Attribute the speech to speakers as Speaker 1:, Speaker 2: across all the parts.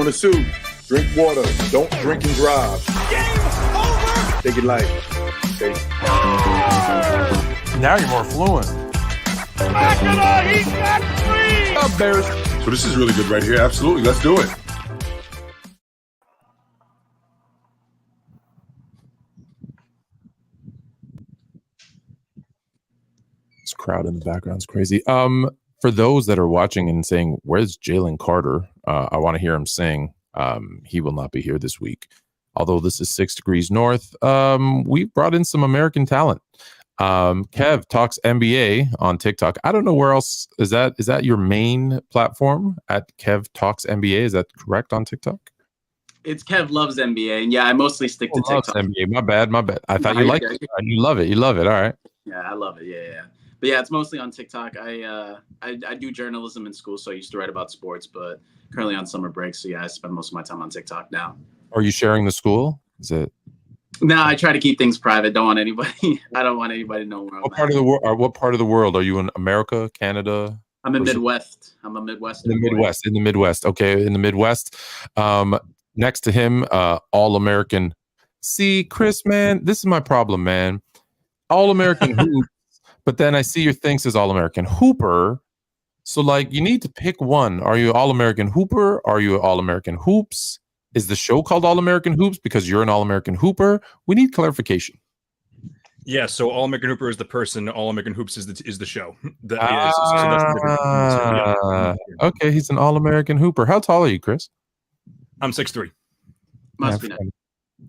Speaker 1: on the suit. Drink water. Don't drink and drive.
Speaker 2: Game over!
Speaker 1: Take it light. Okay.
Speaker 3: Now you're more fluent.
Speaker 2: He's got three!
Speaker 3: Up, Bears.
Speaker 1: So this is really good right here. Absolutely. Let's do it.
Speaker 3: This crowd in the background is crazy. For those that are watching and saying, where's Jalen Carter? I want to hear him sing. He will not be here this week. Although this is 6 degrees north, we brought in some American talent. Kev talks NBA on TikTok. I don't know where else is that your main platform at Kev talks NBA? Is that correct on TikTok?
Speaker 4: It's Kev loves NBA, and yeah, I mostly stick to TikTok.
Speaker 3: NBA. My bad. I thought you liked it. You love it. All right.
Speaker 4: Yeah, I love it. Yeah. But yeah, it's mostly on TikTok. I do journalism in school, so I used to write about sports, but currently on summer break. So yeah, I spend most of my time on TikTok now.
Speaker 3: Are you sharing the school? Is it?
Speaker 4: No, I try to keep things private. Don't want anybody. I don't want anybody to know where
Speaker 3: What part of the world are you in? America, Canada?
Speaker 4: I'm in Midwest. I'm a Midwestern.
Speaker 3: In the Midwest. Okay, in the Midwest. Next to him, All-American. See, Chris, man, this is my problem, man. All-American hoops, but then I see your thing says All-American hooper. So, like, you need to pick one. Are you All-American hooper? Are you All-American hoops? Is the show called All-American Hoops because you're an All-American hooper? We need clarification.
Speaker 5: Yeah, so All-American Hooper is the person. All-American Hoops is the show.
Speaker 3: Okay, he's an All-American hooper. How tall are you, Chris?
Speaker 5: I'm 6'3".
Speaker 4: Must be nice.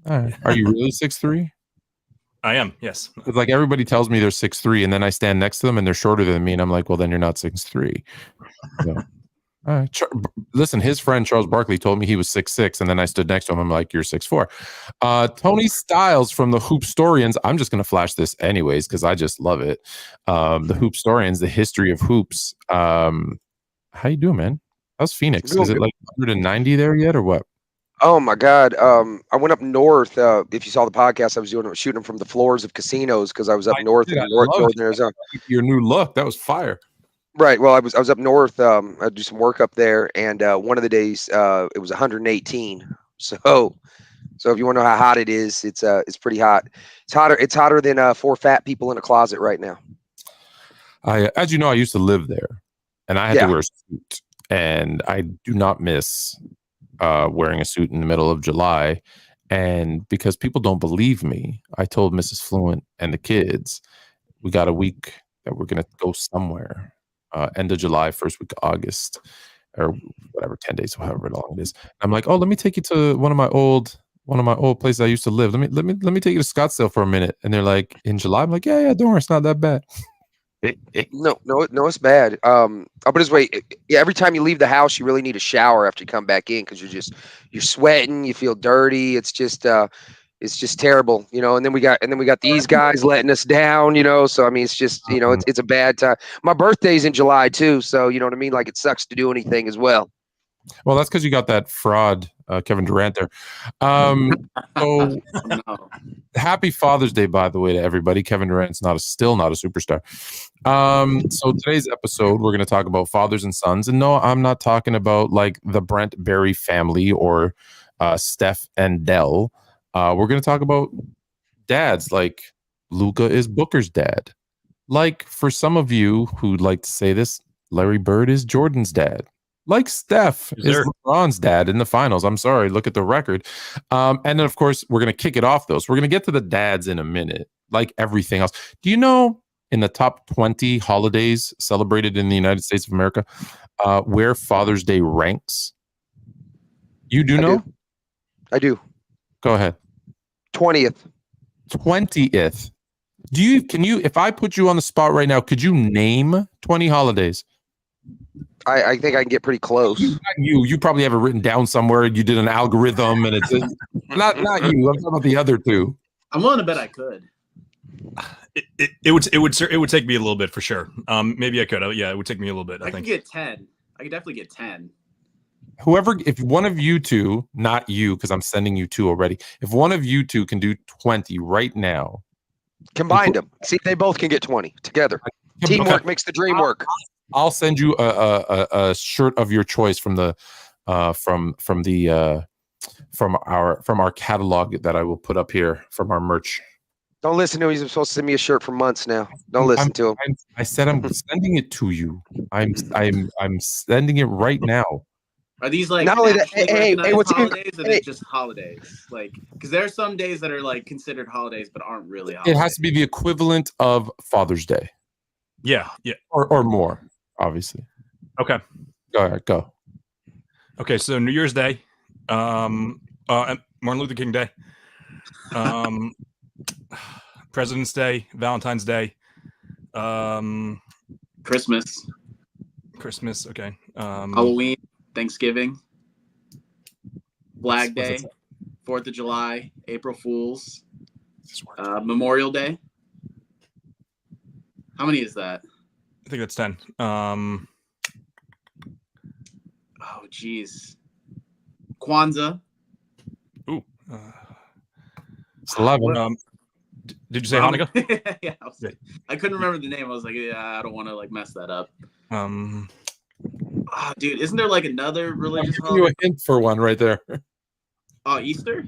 Speaker 3: All right. Are you really 6'3"?
Speaker 5: I am, yes.
Speaker 3: Like everybody tells me they're 6'3", and then I stand next to them and they're shorter than me, and I'm like, well, then you're not 6'3". So, all right. Listen, his friend Charles Barkley told me he was 6'6", and then I stood next to him. I'm like, you're 6'4". Tony Styles from the Hoopstorians. I'm just gonna flash this anyways because I just love it. The Hoopstorians, the history of hoops. How you doing, man? How's Phoenix? Is it like 190 there yet, or what?
Speaker 6: Oh my God! I went up north. If you saw the podcast, I was shooting from the floors of casinos because I was up north in northern Arizona.
Speaker 3: Your new look, that was fire.
Speaker 6: Right. Well, I was up north. I do some work up there, and one of the days it was 118. So if you want to know how hot it is, it's pretty hot. It's hotter than 4 fat people in a closet right now.
Speaker 3: As you know, I used to live there, and I had to wear a suit, and I do not miss wearing a suit in the middle of July. And because people don't believe me, I told Mrs. Fluent and the kids, we got a week that we're going to go somewhere. End of July, first week of August, or whatever, 10 days, however long it is. I'm like, oh, let me take you to one of my old places I used to live. Let me take you to Scottsdale for a minute. And they're like, in July? I'm like, yeah, don't worry, it's not that bad.
Speaker 6: No, it's bad. I'll put it this way: every time you leave the house, you really need a shower after you come back in because you're sweating, you feel dirty. It's just terrible, you know. And then we got these guys letting us down, you know. So I mean, it's just, you know, it's a bad time. My birthday's in July too, so you know what I mean. Like, it sucks to do anything as well. Well,
Speaker 3: that's because you got that fraud, Kevin Durant there. So happy Father's Day, by the way, to everybody. Kevin Durant's still not a superstar. So today's episode, we're going to talk about fathers and sons. And no, I'm not talking about like the Brent Berry family or Steph and Dell. We're going to talk about dads, like Luka is Booker's dad. Like, for some of you who'd like to say this, Larry Bird is Jordan's dad. Like Steph is LeBron's dad in the finals. I'm sorry, look at the record. And then, of course, we're going to kick it off, though. So we're going to get to the dads in a minute, like everything else. Do you know, in the top 20 holidays celebrated in the United States of America, where Father's Day ranks? You do know?
Speaker 6: I do.
Speaker 3: Go ahead.
Speaker 6: 20th.
Speaker 3: Can you, if I put you on the spot right now, could you name 20 holidays?
Speaker 6: I think I can get pretty close.
Speaker 3: You probably have it written down somewhere. You did an algorithm, and it's not you. I'm talking about the other two.
Speaker 4: I'm willing to bet I could.
Speaker 5: It would take me a little bit for sure. Maybe I could. Yeah, it would take me a little bit. I think.
Speaker 4: Could get 10. I could definitely get 10.
Speaker 3: If one of you two, not you, because I'm sending you 2 already. If one of you 2 can do 20 right now,
Speaker 6: combine them. See if they both can get 20 together. Teamwork makes the dream work.
Speaker 3: I'll send you a shirt of your choice from the from our catalog that I will put up here from our merch.
Speaker 6: Don't listen to him. He's supposed to send me a shirt for months now. Don't listen to him.
Speaker 3: I said I'm sending it to you. I'm sending it right now.
Speaker 4: Are these like
Speaker 6: Not only that,
Speaker 4: nationally recognized
Speaker 6: what's
Speaker 4: holidays, or they just holidays? Like, because there are some days that are like considered holidays but aren't really holidays.
Speaker 3: It has to be the equivalent of Father's Day.
Speaker 5: Yeah.
Speaker 3: Or more, obviously.
Speaker 5: Okay.
Speaker 3: Go.
Speaker 5: Okay, so New Year's Day, Martin Luther King Day, President's Day, Valentine's Day,
Speaker 4: Christmas,
Speaker 5: okay,
Speaker 4: Halloween, Thanksgiving, Flag Day, 4th of July, April Fools, Memorial Day. How many is that?
Speaker 5: I think that's 10.
Speaker 4: Oh, geez. Kwanzaa.
Speaker 5: Ooh.
Speaker 3: It's 11.
Speaker 5: Did you say Hanukkah?
Speaker 4: Yeah, I couldn't remember the name. I was like, yeah, I don't want to like mess that up. Oh, dude, isn't there like another religious
Speaker 3: I'll give you
Speaker 4: holiday?
Speaker 3: a hint for one right there.
Speaker 4: Oh, Easter?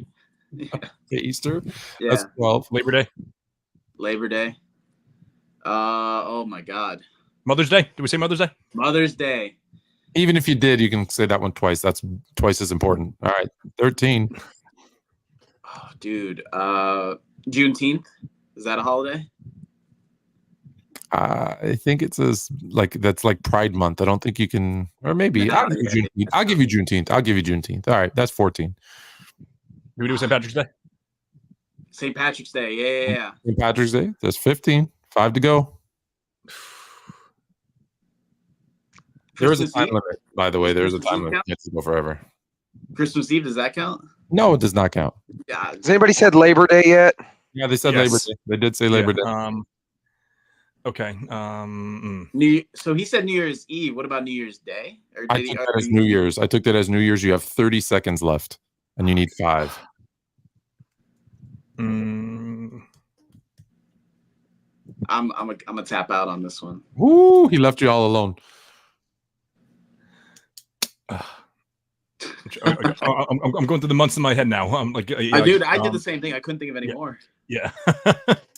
Speaker 3: Yeah, Easter.
Speaker 4: Yeah.
Speaker 3: That's 12.
Speaker 5: Labor Day.
Speaker 4: Labor Day. Oh my God.
Speaker 5: Mother's Day. Did we say Mother's Day?
Speaker 4: Mother's Day.
Speaker 3: Even if you did, you can say that one twice. That's twice as important. All right, 13.
Speaker 4: Oh, dude. Juneteenth. Is that a holiday?
Speaker 3: I think it's that's like Pride Month. I don't think you can, or maybe I'll give you Juneteenth. I'll give you Juneteenth. All right, that's 14.
Speaker 5: Do we do St. Patrick's Day?
Speaker 4: St. Patrick's Day. Yeah.
Speaker 3: St. Patrick's Day. That's 15. 5 to go. There is a time limit, by the way. There's a time limit. You have to go forever.
Speaker 4: Christmas Eve, does that count?
Speaker 3: No, it does not count.
Speaker 4: Yeah.
Speaker 6: Has anybody said Labor Day yet?
Speaker 3: Yeah, they said
Speaker 5: Yes.
Speaker 3: Labor Day. They did say Labor Day.
Speaker 5: Okay.
Speaker 4: So he said New Year's Eve. What about New Year's Day? Or
Speaker 3: I took that as New Year's. I took that as New Year's. You have 30 seconds left, and you need 5.
Speaker 4: I'm a tap out on this one.
Speaker 3: Woo! He left you all alone.
Speaker 5: I'm going through the months in my head now. I'm like,
Speaker 4: I did the same thing. I couldn't think of any more.
Speaker 5: Yeah.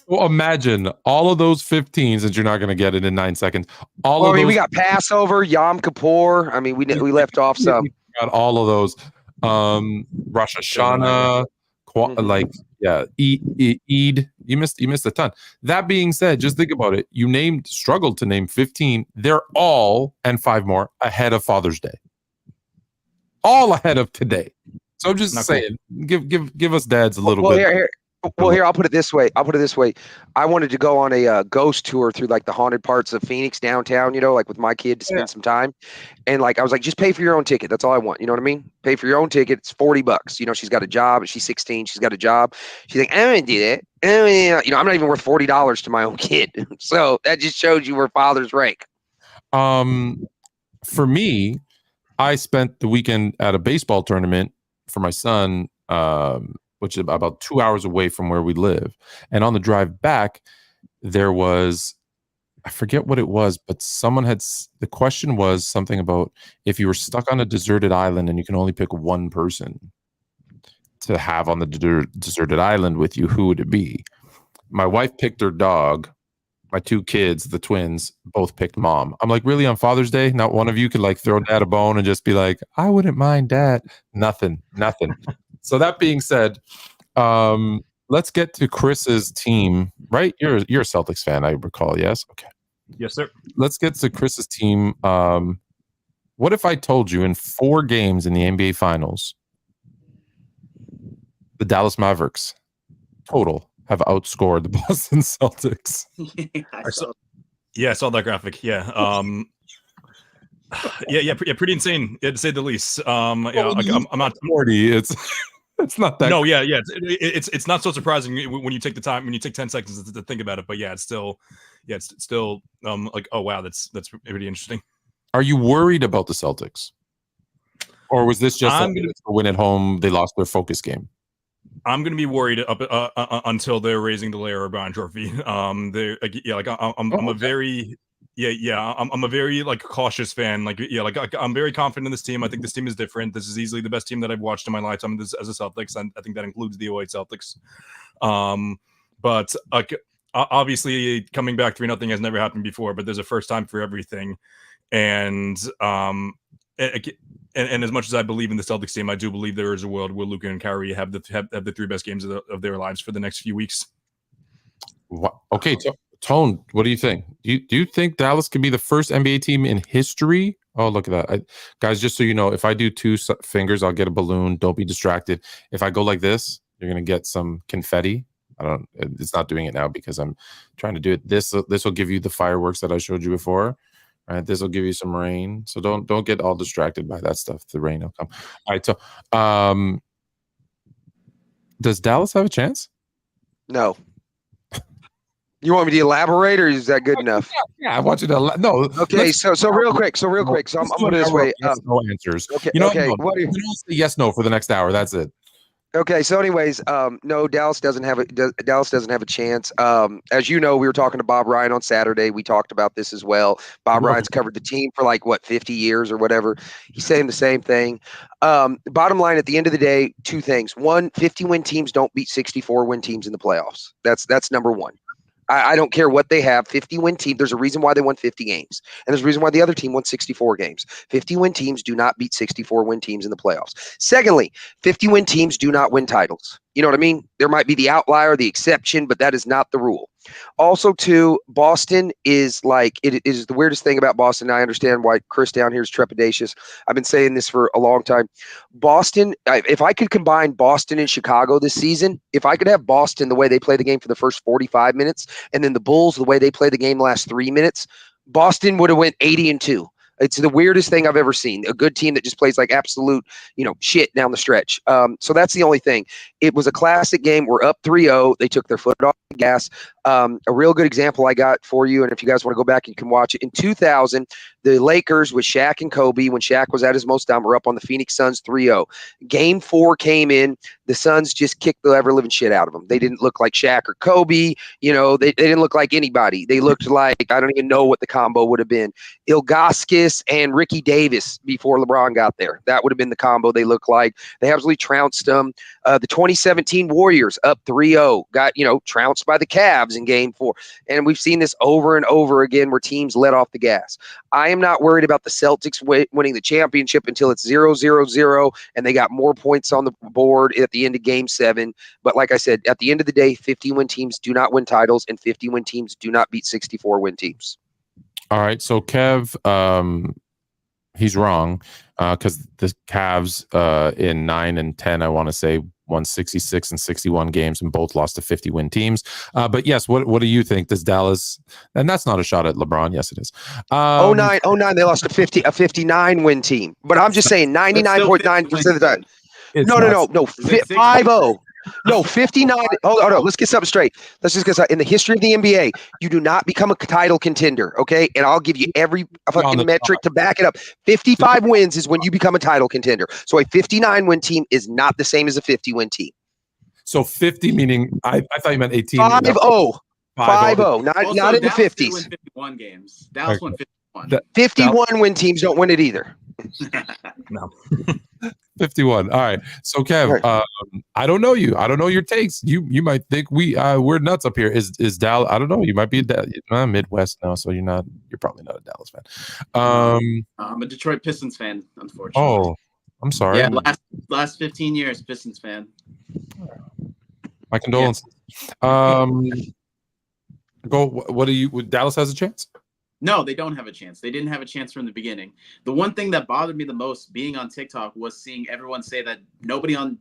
Speaker 3: Well, imagine all of those 15, since you're not going to get it in 9 seconds.
Speaker 6: We got Passover, Yom Kippur. I mean, we left off some.
Speaker 3: We got all of those. Rosh Hashanah, Eid. You missed a ton. That being said, just think about it. You struggled to name 15. They're all, and 5 more, ahead of Father's Day. All ahead of today. So I'm just saying, give us dads a little bit.
Speaker 6: Here, I'll put it this way. I wanted to go on a ghost tour through like the haunted parts of Phoenix downtown, like with my kid to spend some time. And like, I was like, just pay for your own ticket. That's all I want. You know what I mean? Pay for your own ticket. It's $40. She's got a job. She's 16. She's got a job. She's like, I don't want to do that. I'm not even worth $40 to my own kid. So that just shows you where fathers rank.
Speaker 3: For me, I spent the weekend at a baseball tournament for my son, which is about 2 hours away from where we live. And on the drive back, there was, I forget what it was, but the question was something about if you were stuck on a deserted island and you can only pick one person to have on the deserted island with you, who would it be? My wife picked her dog. My 2 kids, the twins, both picked mom. I'm like, really, on Father's Day? Not one of you could like throw dad a bone and just be like, I wouldn't mind dad. Nothing. So that being said, let's get to Chris's team, right? You're a Celtics fan, I recall, yes? Okay.
Speaker 5: Yes, sir.
Speaker 3: Let's get to Chris's team. What if I told you in 4 games in the NBA Finals, the Dallas Mavericks total have outscored the Boston Celtics?
Speaker 5: I saw that graphic. Yeah. Pretty insane, to say the least. I'm not
Speaker 3: 40. It's not that.
Speaker 5: No, yeah. It's not so surprising when you take the time, when you take 10 seconds to think about it. But yeah, it's still like, oh wow, that's pretty interesting.
Speaker 3: Are you worried about the Celtics, or was this just a win at home? They lost their focus game.
Speaker 5: I'm going to be worried until they're raising the Larry O'Brien trophy. I'm a very Yeah. I'm a very like cautious fan. Like, yeah, like I'm very confident in this team. I think this team is different. This is easily the best team that I've watched in my lifetime as a Celtics, and I think that includes the 08 Celtics. But obviously, coming back 3-0 has never happened before. But there's a first time for everything, and as much as I believe in the Celtics team, I do believe there is a world where Luka and Kyrie have the 3 best games of their lives for the next few weeks.
Speaker 3: Okay, Tone, what do you think? Do you think Dallas could be the first NBA team in history? Oh, look at that. Guys, just so you know, if I do 2 fingers, I'll get a balloon. Don't be distracted. If I go like this, you're going to get some confetti. It's not doing it now because I'm trying to do it. This will give you the fireworks that I showed you before. All right, this will give you some rain. So don't get all distracted by that stuff. The rain will come. All right, so does Dallas have a chance?
Speaker 6: No. You want me to elaborate, or is that good enough?
Speaker 3: Yeah, I want you to. No.
Speaker 6: Okay, so real quick. So I'm going to this way.
Speaker 3: Yes, no answers.
Speaker 6: Okay.
Speaker 3: You know,
Speaker 6: okay.
Speaker 3: No,
Speaker 6: What do you,
Speaker 3: say yes, no for the next hour. That's it.
Speaker 6: Okay, so anyways, no, Dallas doesn't have a chance. As you know, we were talking to Bob Ryan on Saturday. We talked about this as well. Bob Ryan's covered the team for like 50 years or whatever. He's saying the same thing. Bottom line, at the end of the day, 2 things. 1, 50-win teams don't beat 64-win teams in the playoffs. That's number 1. I don't care what they have. 50-win team. There's a reason why they won 50 games, and there's a reason why the other team won 64 games. 50-win teams do not beat 64-win teams in the playoffs. Secondly, 50-win teams do not win titles. You know what I mean? There might be the outlier, the exception, but that is not the rule. Also, too, Boston is like, it is the weirdest thing about Boston. I understand why Chris down here is trepidatious. I've been saying this for a long time. Boston, if I could combine Boston and Chicago this season, if I could have Boston the way they play the game for the first 45 minutes, and then the Bulls the way they play the game the last 3 minutes, Boston would have went 80-2. It's the weirdest thing I've ever seen. A good team that just plays like absolute, shit down the stretch. So that's the only thing. It was a classic game. We're up 3-0. They took their foot off the gas. A real good example I got for you, and if you guys want to go back, you can watch it. In 2000, the Lakers with Shaq and Kobe, when Shaq was at his most down, were up on the Phoenix Suns 3-0. Game 4 came in. The Suns just kicked the ever-living shit out of them. They didn't look like Shaq or Kobe. They didn't look like anybody. They looked like, I don't even know what the combo would have been. Ilgauskas and Ricky Davis before LeBron got there. That would have been the combo they looked like. They absolutely trounced them. The 2017 Warriors up 3-0, got, trounced by the Cavs in game 4. And we've seen this over and over again where teams let off the gas. I am not worried about the Celtics winning the championship until it's 0-0-0 and they got more points on the board at the end of game 7. But like I said, at the end of the day, 50-win teams do not win titles and 50-win teams do not beat 64-win teams.
Speaker 3: All right, so Kev, he's wrong because the Cavs in 9 and 10, I want to say, won 66 and 61 games and both lost to 50-win teams. But yes, what do you think? Does Dallas, and that's not a shot at LeBron. Yes, it is.
Speaker 6: 09, they lost to a 59-win team. But I'm just saying 99.9% of the time. No, 5-0. No, 59. Hold on. Let's get something straight. Let's just get in the history of the NBA, you do not become a title contender, okay? And I'll give you every fucking metric to back it up. 55 wins is when you become a title contender. So a 59-win team is not the same as a 50-win team.
Speaker 3: So 50 meaning I thought you meant 18.
Speaker 6: 5-0. 5-0. Not in the 50s.
Speaker 4: Won 51 games. Dallas won 51.
Speaker 6: 51-win teams don't win it either.
Speaker 5: No.
Speaker 3: 51. All right. So Kev, I don't know you. I don't know your takes. You might think we're nuts up here. Is Dallas? I don't know. You might be Midwest now, so you're probably not a Dallas fan.
Speaker 4: I'm a Detroit Pistons fan, unfortunately.
Speaker 3: Oh, I'm sorry.
Speaker 4: Yeah, last 15 years, Pistons fan.
Speaker 3: My condolences. Yeah. What do you? Dallas has a chance?
Speaker 4: No, they don't have a chance. They didn't have a chance from the beginning. The one thing that bothered me the most being on TikTok was seeing everyone say that nobody on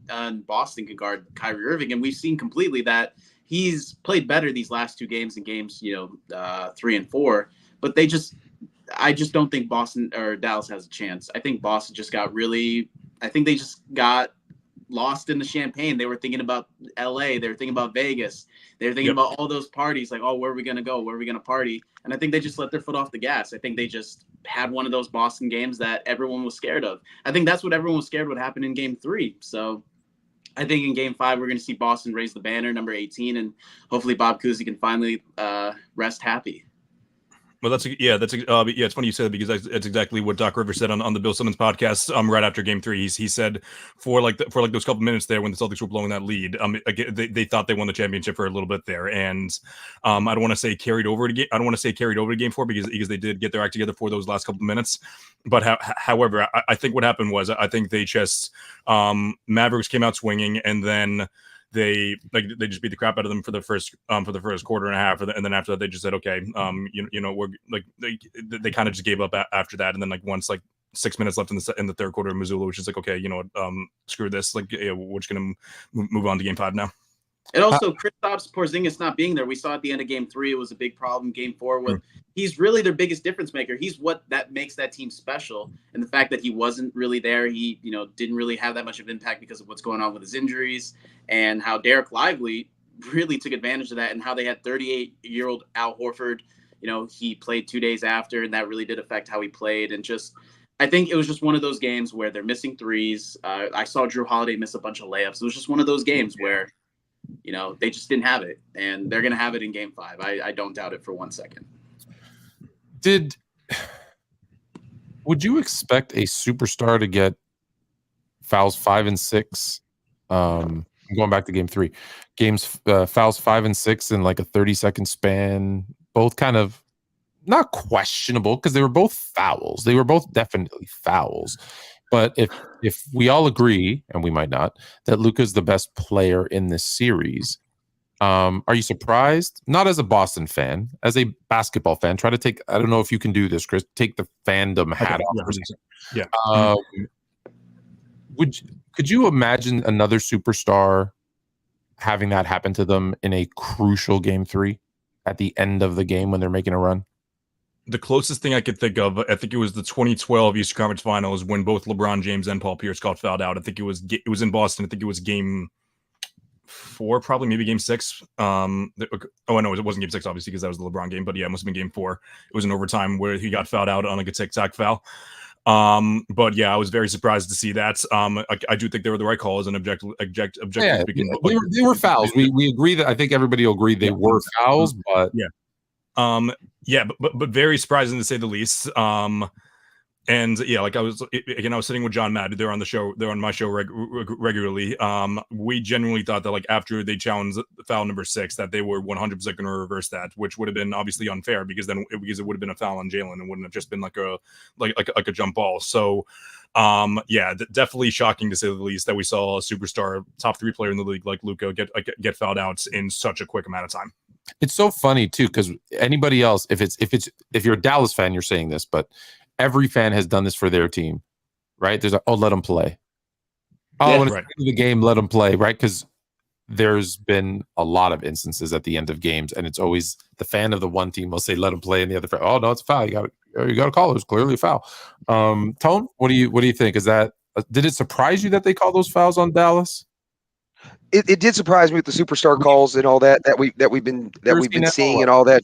Speaker 4: Boston could guard Kyrie Irving. And we've seen completely that he's played better these last 2 games in games, 3 and 4. But I just don't think Boston or Dallas has a chance. I think Boston just got they just got lost in the champagne. They were thinking about LA. They were thinking about Vegas. They were thinking about all those parties, like, oh, where are we going to go? Where are we going to party? And I think they just let their foot off the gas. I think they just had one of those Boston games that everyone was scared of. I think that's what everyone was scared would happen in game 3. So I think in game 5, we're going to see Boston raise the banner, number 18, and hopefully Bob Cousy can finally rest happy.
Speaker 5: Well, that's it's funny you said that because it's exactly what Doc Rivers said on the Bill Simmons podcast. Right after Game 3, he said for those couple minutes there when the Celtics were blowing that lead, again, they thought they won the championship for a little bit there, and I don't want to say carried over to Game 4 because they did get their act together for those last couple of minutes. But however, I think what happened was I think they just Mavericks came out swinging, and then they just beat the crap out of them for the first quarter and a half, and then after that they just said, okay, we're like they kind of just gave up after that, and then like once like 6 minutes left in the third quarter, Missoula was just like, okay, you know what, screw this, like we're just gonna move on to Game 5 now.
Speaker 4: And also, Kristaps Porzingis not being there, we saw at the end of Game 3, it was a big problem. Game 4, with he's really their biggest difference maker. He's what that makes that team special. And the fact that he wasn't really there, he didn't really have that much of impact because of what's going on with his injuries, and how Derek Lively really took advantage of that, and how they had 38-year-old Al Horford. He played 2 days after, and that really did affect how he played. And just, I think it was just one of those games where they're missing threes. I saw Drew Holiday miss a bunch of layups. It was just one of those games where they just didn't have it, and they're going to have it in Game 5. I don't doubt it for 1 second.
Speaker 3: Would you expect a superstar to get fouls 5 and 6? Going back to Game 3, fouls 5 and 6 in like a 30-second span, both kind of not questionable because they were both fouls. They were both definitely fouls. But if we all agree, and we might not, that Luka's the best player in this series, are you surprised? Not as a Boston fan, as a basketball fan. Try to take, I don't know if you can do this, Chris, take the fandom hat off.
Speaker 5: Yeah.
Speaker 3: Could you imagine another superstar having that happen to them in a crucial Game 3 at the end of the game when they're making a run?
Speaker 5: The closest thing I could think of, I think it was the 2012 Eastern Conference Finals when both LeBron James and Paul Pierce got fouled out. I think it was in Boston. I think it was Game 4, probably maybe Game 6. No, it wasn't Game 6, obviously, because that was the LeBron game. But yeah, it must have been Game 4. It was an overtime where he got fouled out on like a tic-tac foul. But yeah, I was very surprised to see that. I do think they were the right call as an objective.
Speaker 3: Yeah, they were fouls. We agree that I think everybody will agree they were fouls, but
Speaker 5: yeah. But very surprising to say the least. And yeah, like I was sitting with John Madden. They're on my show regularly. We genuinely thought that like after they challenged foul number 6, that they were 100% going to reverse that, which would have been obviously unfair because it would have been a foul on Jalen and wouldn't have just been like a jump ball. So, definitely shocking to say the least that we saw a superstar, top 3 player in the league like Luka get fouled out in such a quick amount of time.
Speaker 3: It's so funny too because anybody else, if you're a Dallas fan, you're saying this, but every fan has done this for their team, right? There's let them play. When it's the end of the game, let them play, right? Because there's been a lot of instances at the end of games, and it's always the fan of the one team will say, let them play, and the other fan, oh, no, it's a foul. You got to call it. It's clearly a foul. Tone, what do you think? Did it surprise you that they call those fouls on Dallas?
Speaker 6: It did surprise me with the superstar calls and all that we've been seeing and all that.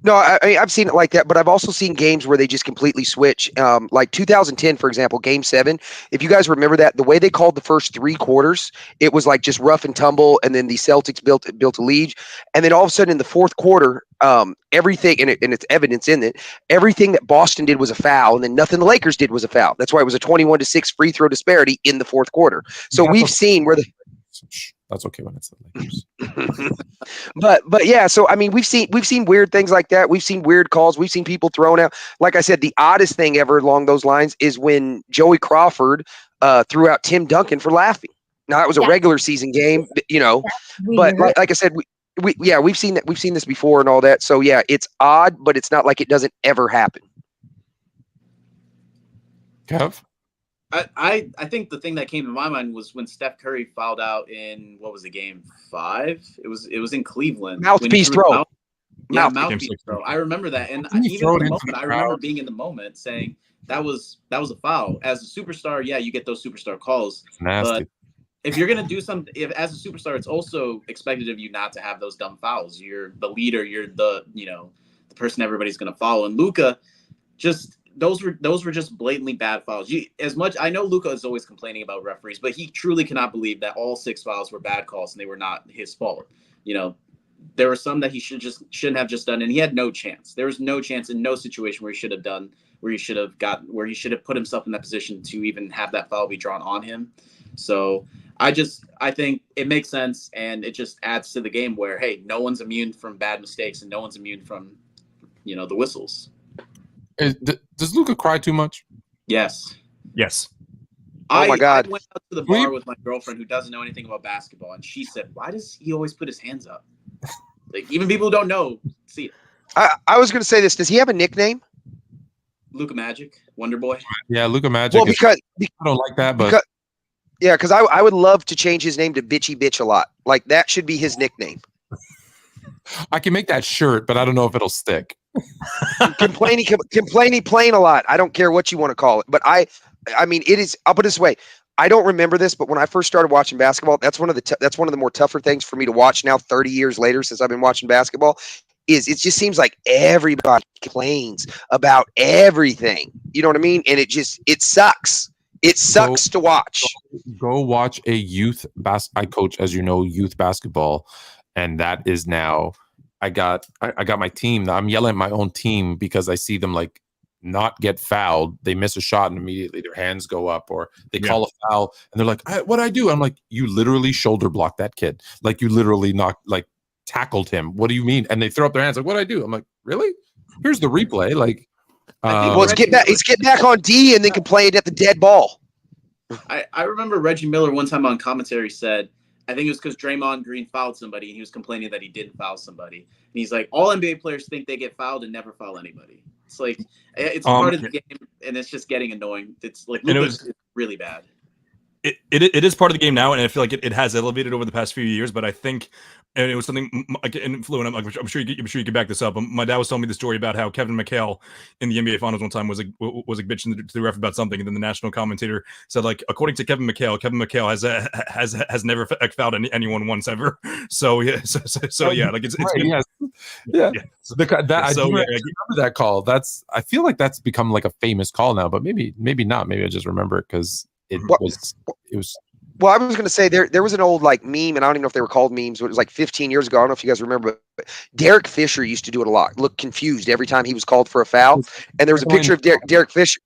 Speaker 6: No, I've seen it like that, but I've also seen games where they just completely switch. Like 2010, for example, Game 7. If you guys remember that, the way they called the first 3 quarters, it was like just rough and tumble, and then the Celtics built a lead, and then all of a sudden in the fourth quarter, everything and it's evidence in it. Everything that Boston did was a foul, and then nothing the Lakers did was a foul. That's why it was a 21-6 free throw disparity in the fourth quarter. So we've seen where
Speaker 3: that's okay when it's the Lakers.
Speaker 6: but yeah, so I mean, we've seen weird things like that. We've seen weird calls. We've seen people thrown out. Like I said, the oddest thing ever along those lines is when Joey Crawford threw out Tim Duncan for laughing. Now that was a regular season game, but like I said, we've seen that. We've seen this before and all that. So yeah, it's odd, but it's not like it doesn't ever happen.
Speaker 3: Kev?
Speaker 4: I think the thing that came to my mind was when Steph Curry fouled out in, what was it, Game 5? It was in Cleveland.
Speaker 6: Mouthpiece throw.
Speaker 4: Mouthpiece throw. I remember that, and even in the moment, I remember being in the moment saying that was a foul. As a superstar, yeah, you get those superstar calls, but if you're gonna do something, if as a superstar, it's also expected of you not to have those dumb fouls. You're the leader. You're the the person everybody's gonna follow. And Luka, just. Those were just blatantly bad fouls. As much I know Luka is always complaining about referees, but he truly cannot believe that all 6 fouls were bad calls and they were not his fault. there were some that he shouldn't have just done, and he had no chance. There was no chance in no situation where he should have put himself in that position to even have that foul be drawn on him. So I think it makes sense, and it just adds to the game where, hey, no one's immune from bad mistakes, and no one's immune from, the whistles.
Speaker 3: Does Luka cry too much?
Speaker 4: Yes.
Speaker 6: Oh my God!
Speaker 4: I went out to the bar with my girlfriend who doesn't know anything about basketball, and she said, "Why does he always put his hands up? Like, even people who don't know see it."
Speaker 6: I was going to say this. Does he have a nickname?
Speaker 4: Luka Magic, Wonder Boy.
Speaker 3: Yeah, Luka Magic.
Speaker 6: Well, because
Speaker 3: I don't like that, but
Speaker 6: because I would love to change his name to Bitchy Bitch a lot. Like, that should be his nickname.
Speaker 3: I can make that shirt, but I don't know if it'll stick.
Speaker 6: Complainy plain a lot. I don't care what you want to call it, but I mean, it is. I'll put it this way. I don't remember this, but when I first started watching basketball, that's one of the more tougher things for me to watch now, 30 years later since I've been watching basketball. It just seems like everybody complains about everything. You know what I mean? And it sucks. It sucks to watch.
Speaker 3: Go watch a youth I coach, as you know, youth basketball, and that is now. I got my team. I'm yelling at my own team because I see them like not get fouled. They miss a shot and immediately their hands go up, or they call a foul and they're like, "What I do?" I'm like, "You literally shoulder blocked that kid. Like, you literally tackled him. What do you mean?" And they throw up their hands like, "What I do?" I'm like, "Really? Here's the replay." Like,
Speaker 6: it's get back on D and then complain at the dead ball.
Speaker 4: I remember Reggie Miller one time on commentary said, I think it was because Draymond Green fouled somebody, and he was complaining that he didn't foul somebody. And he's like, all NBA players think they get fouled and never foul anybody. It's like, it's part of the game, and it's just getting annoying. It's like, it's really bad.
Speaker 5: It is part of the game now, and I feel like it has elevated over the past few years. But I think, and it was something influent. I'm sure you can back this up. My dad was telling me the story about how Kevin McHale in the NBA Finals one time was bitching to the ref about something, and then the national commentator said, like, according to Kevin McHale has never fouled anyone once ever. So yeah, like it's
Speaker 3: right,
Speaker 5: been,
Speaker 3: yeah.
Speaker 5: I
Speaker 3: remember that call. I feel like that's become like a famous call now, but maybe not. Maybe I just remember it because. It was.
Speaker 6: Well, I was going to say there was an old like meme, and I don't even know if they were called memes, but it was like 15 years ago. I don't know if you guys remember, but Derek Fisher used to do it a lot. Look confused every time he was called for a foul, and there was a picture of Derek Fisher.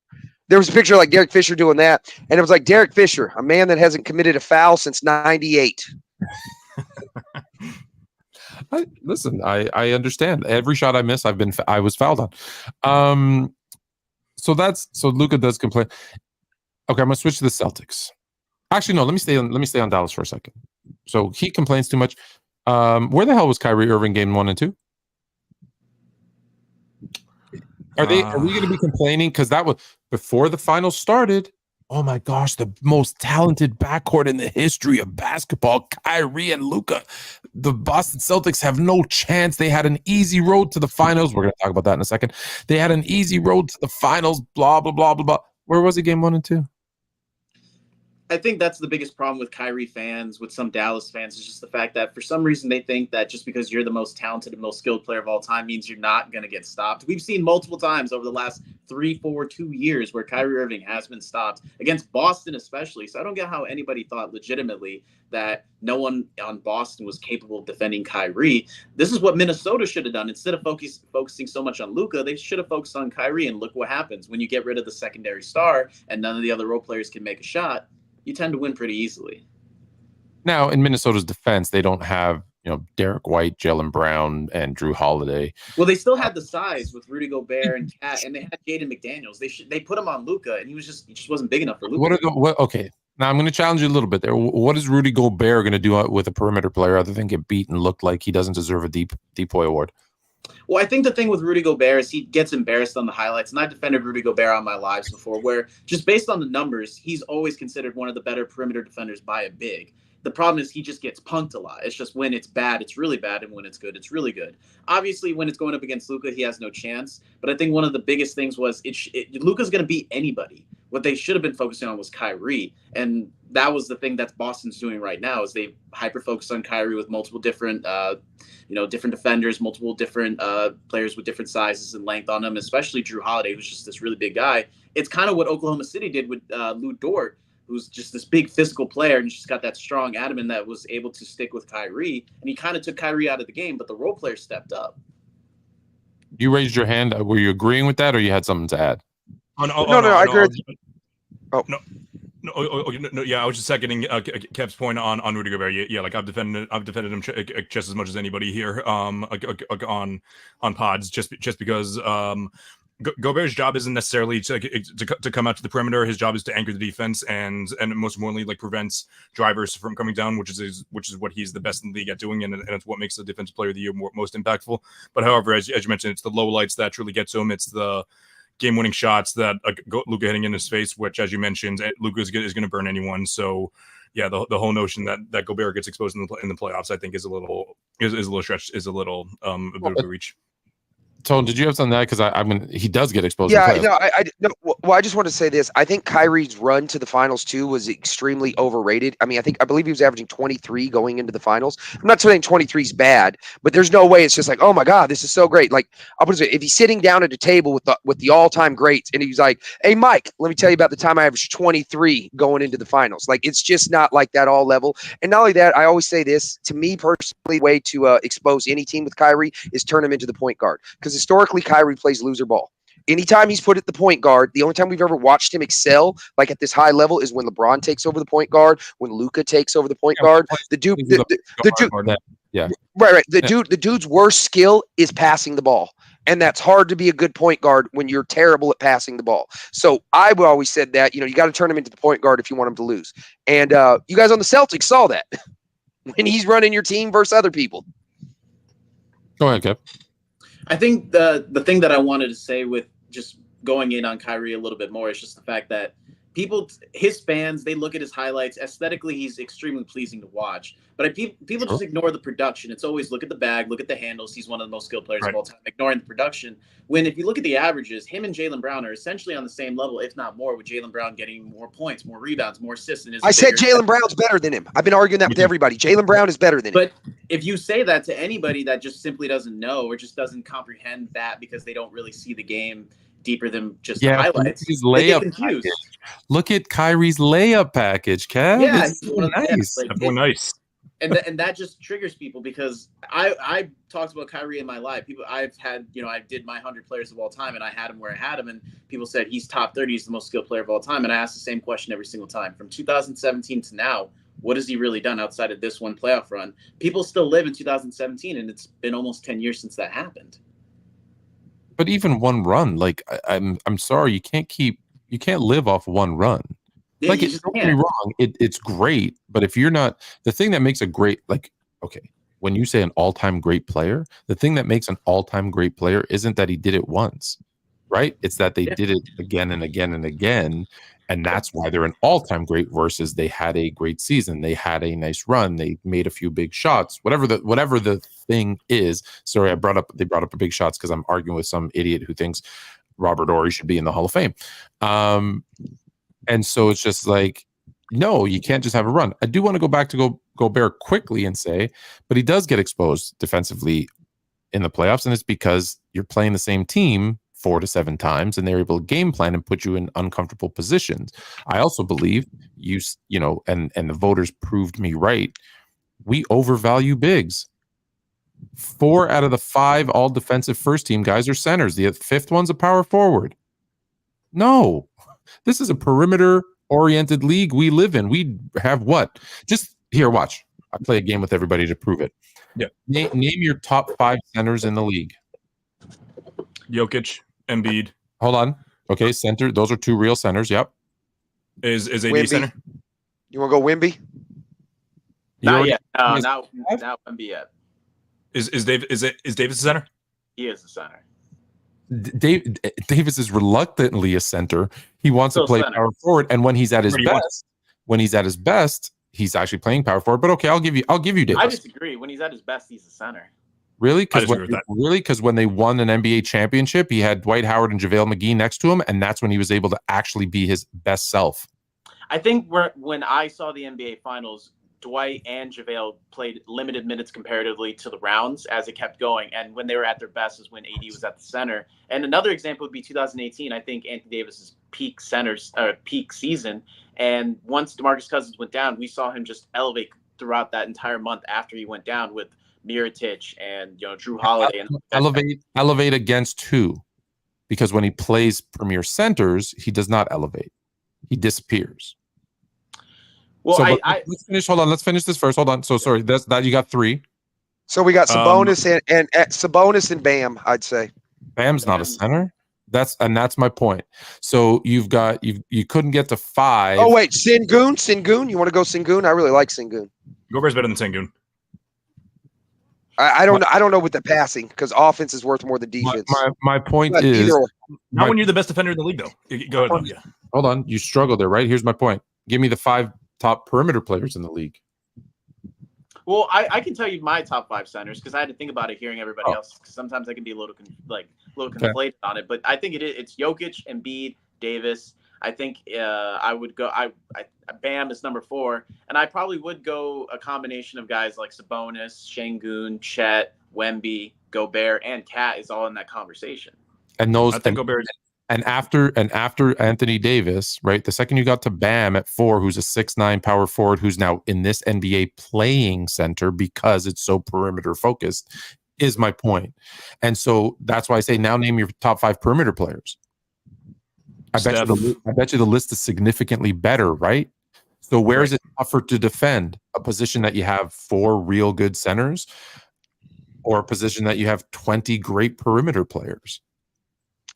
Speaker 6: There was a picture of like Derek Fisher doing that, and it was like Derek Fisher, a man that hasn't committed a foul since '98.
Speaker 3: I understand. Every shot I miss, I was fouled on. So Luka does complain. Okay, I'm gonna switch to the Celtics. Actually, no. Let me stay on Dallas for a second. So he complains too much. Where the hell was Kyrie Irving game 1 and 2? Are we going to be complaining because that was before the finals started? Oh my gosh, the most talented backcourt in the history of basketball, Kyrie and Luka. The Boston Celtics have no chance. They had an easy road to the finals. We're going to talk about that in a second. They had an easy road to the finals. Blah blah blah blah blah. Where was he game 1 and 2?
Speaker 4: I think that's the biggest problem with Kyrie fans, with some Dallas fans, is just the fact that for some reason they think that just because you're the most talented and most skilled player of all time means you're not going to get stopped. We've seen multiple times over the last 2 years where Kyrie Irving has been stopped, against Boston especially. So I don't get how anybody thought legitimately that no one on Boston was capable of defending Kyrie. This is what Minnesota should have done. Instead of focusing so much on Luka, they should have focused on Kyrie, and look what happens when you get rid of the secondary star and none of the other role players can make a shot. You tend to win pretty easily.
Speaker 3: Now, in Minnesota's defense, they don't have, Derek White, Jaylen Brown, and Drew Holiday.
Speaker 4: Well, they still had the size with Rudy Gobert and Cat, and they had Jaden McDaniels. They put him on Luka, and he just wasn't big enough for Luka.
Speaker 3: Okay, now I'm going to challenge you a little bit there. What is Rudy Gobert going to do with a perimeter player other than get beat and look like he doesn't deserve a Depoy award?
Speaker 4: Well, I think the thing with Rudy Gobert is he gets embarrassed on the highlights, and I've defended Rudy Gobert on my lives before, where just based on the numbers, he's always considered one of the better perimeter defenders by a big. The problem is he just gets punked a lot. It's just when it's bad, it's really bad, and when it's good, it's really good. Obviously, when it's going up against Luka, he has no chance. But I think one of the biggest things was Luka's going to beat anybody. What they should have been focusing on was Kyrie, and that was the thing that Boston's doing right now. Is they hyper focus on Kyrie with multiple different, different defenders, multiple different players with different sizes and length on them, especially Drew Holiday, who's just this really big guy. It's kind of what Oklahoma City did with Lou Dort, who's just this big physical player and just got that strong adamant that was able to stick with Kyrie. And he kind of took Kyrie out of the game, but the role players stepped up.
Speaker 3: You raised your hand. Were you agreeing with that, or you had something to add?
Speaker 6: No, I agree.
Speaker 5: No, yeah, I was just seconding Kev's point on Rudy Gobert. Yeah, like I've defended him just as much as anybody here on pods, just because Gobert's job isn't necessarily to come out to the perimeter. His job is to anchor the defense and most importantly, like prevents drivers from coming down, which is what he's the best in the league at doing, and it's what makes the defensive player of the year most impactful. But however, as you mentioned, it's the low lights that truly get to him. It's the game-winning shots that Luka hitting in his face, which, as you mentioned, Luka is going to burn anyone. So, yeah, the whole notion that Gobert gets exposed in the playoffs, I think, is a little stretch, is a little a bit of a reach.
Speaker 3: Tone, did you have something to add? Because he does get exposed.
Speaker 6: Yeah, well, I just want to say this. I think Kyrie's run to the finals too was extremely overrated. I mean, I believe he was averaging 23 going into the finals. I'm not saying 23 is bad, but there's no way it's just like, oh my God, this is so great. Like, I'll put it this way, if he's sitting down at a table with the all-time greats and he's like, hey Mike, let me tell you about the time I averaged 23 going into the finals. Like, it's just not like that all level. And not only that, I always say this, to me personally, the way to expose any team with Kyrie is turn him into the point guard. Because historically, Kyrie plays loser ball. Anytime he's put at the point guard, the only time we've ever watched him excel, like at this high level, is when LeBron takes over the point guard, when Luka takes over the point guard. The dude, right. The dude's worst skill is passing the ball, and that's hard to be a good point guard when you're terrible at passing the ball. So I've always said that you got to turn him into the point guard if you want him to lose. And you guys on the Celtics saw that when he's running your team versus other people.
Speaker 3: Go ahead, Kev.
Speaker 4: I think the thing that I wanted to say with just going in on Kyrie a little bit more is just the fact that his fans, they look at his highlights. Aesthetically, he's extremely pleasing to watch. But people just ignore the production. It's always look at the bag, look at the handles. He's one of the most skilled players of all time, ignoring the production. When if you look at the averages, him and Jaylen Brown are essentially on the same level, if not more, with Jaylen Brown getting more points, more rebounds, more assists.
Speaker 6: I said Jaylen Brown's better than him. I've been arguing that with everybody. Jaylen Brown is better than him.
Speaker 4: But if you say that to anybody that just simply doesn't know or just doesn't comprehend that because they don't really see the game deeper than just the highlights,
Speaker 3: his layup package. Look at Kyrie's layup package, Kev.
Speaker 4: Yeah,
Speaker 3: it's so nice.
Speaker 5: Nice.
Speaker 4: And that just triggers people because I talked about Kyrie in my life. I've had, I did my 100 players of all time and I had him where I had him and people said he's top 30, he's the most skilled player of all time. And I asked the same question every single time. From 2017 to now, what has he really done outside of this one playoff run? People still live in 2017 and it's been almost 10 years since that happened.
Speaker 3: But even one run, like I'm sorry, you can't live off one run.
Speaker 4: Yeah,
Speaker 3: like don't get me wrong, it's great, but if you're not, the thing that makes a great, like, okay, when you say an all-time great player, the thing that makes an all-time great player isn't that he did it once, right? It's that they did it again and again and again, and that's why they're an all-time great versus they had a great season, they had a nice run, they made a few big shots, whatever the thing is. Sorry, they brought up a big shots because I'm arguing with some idiot who thinks Robert Horry should be in the Hall of Fame. And so it's just like, no, you can't just have a run. I do want to go back to Gobert quickly and say, but he does get exposed defensively in the playoffs, and it's because you're playing the same team 4 to 7 times, and they're able to game plan and put you in uncomfortable positions. I also believe and the voters proved me right. We overvalue bigs. 4 out of the 5 all defensive first team guys are centers. The 5th one's a power forward. No. This is a perimeter-oriented league we live in. We have what? Just here, watch. I play a game with everybody to prove it.
Speaker 5: Yeah.
Speaker 3: Name your top 5 centers in the league.
Speaker 5: Jokic, Embiid.
Speaker 3: Hold on. Okay, center. Those are 2 real centers. Yep.
Speaker 5: Is AD
Speaker 6: Wemby.
Speaker 5: center?
Speaker 6: You want to go Wemby?
Speaker 4: Not yet. Not Wemby yet.
Speaker 5: Is Davis a center?
Speaker 4: He is the center.
Speaker 3: Davis is reluctantly a center. He wants to play power forward, and when he's at his best, he's actually playing power forward. But okay, I'll give you Davis.
Speaker 4: I disagree. When he's at his best, he's a center.
Speaker 3: Really? Because when they won an NBA championship, he had Dwight Howard and JaVale McGee next to him, and that's when he was able to actually be his best self.
Speaker 4: I think when I saw the NBA Finals, Dwight and JaVale played limited minutes comparatively to the rounds as it kept going. And when they were at their best is when AD was at the center. And another example would be 2018. I think Anthony Davis's peak season. And once DeMarcus Cousins went down, we saw him just elevate throughout that entire month after he went down with Mirotic and Drew Holiday. And
Speaker 3: elevate against who? Because when he plays premier centers, he does not elevate. He disappears.
Speaker 4: Well,
Speaker 3: so, let's finish. Hold on. Let's finish this first. Hold on. So sorry. That's that you got 3.
Speaker 6: So we got Sabonis and Sabonis and Bam. I'd say
Speaker 3: Bam's not a center. That's my point. So you couldn't get to 5.
Speaker 6: Oh wait, Sengun. You want to go Sengun? I really like Sengun.
Speaker 5: Gobert's better than Sengun.
Speaker 6: I don't know with the passing because offense is worth more than defense.
Speaker 3: My point is
Speaker 5: not when you're the best defender in the league, though. Go ahead. Yeah.
Speaker 3: Hold on, you struggle there, right? Here's my point. Give me the 5 top perimeter players in the league.
Speaker 4: Well, I can tell you my top 5 centers because I had to think about it hearing everybody else. Because sometimes I can be a little conflated on it, but I think it's Jokic, Embiid, Davis. I think I would go. Bam is number 4, and I probably would go a combination of guys like Sabonis, Şengün, Chet, Wemby, Gobert, and Cat is all in that conversation.
Speaker 3: And those,
Speaker 5: I think Gobert.
Speaker 3: And after Anthony Davis, right? The second you got to Bam at 4, who's a 6'9" power forward, who's now in this NBA playing center because it's so perimeter focused, is my point. And so that's why I say now name your top 5 perimeter players. I bet you the list is significantly better, right? So where is it tougher to defend? A position that you have 4 real good centers, or a position that you have 20 great perimeter players?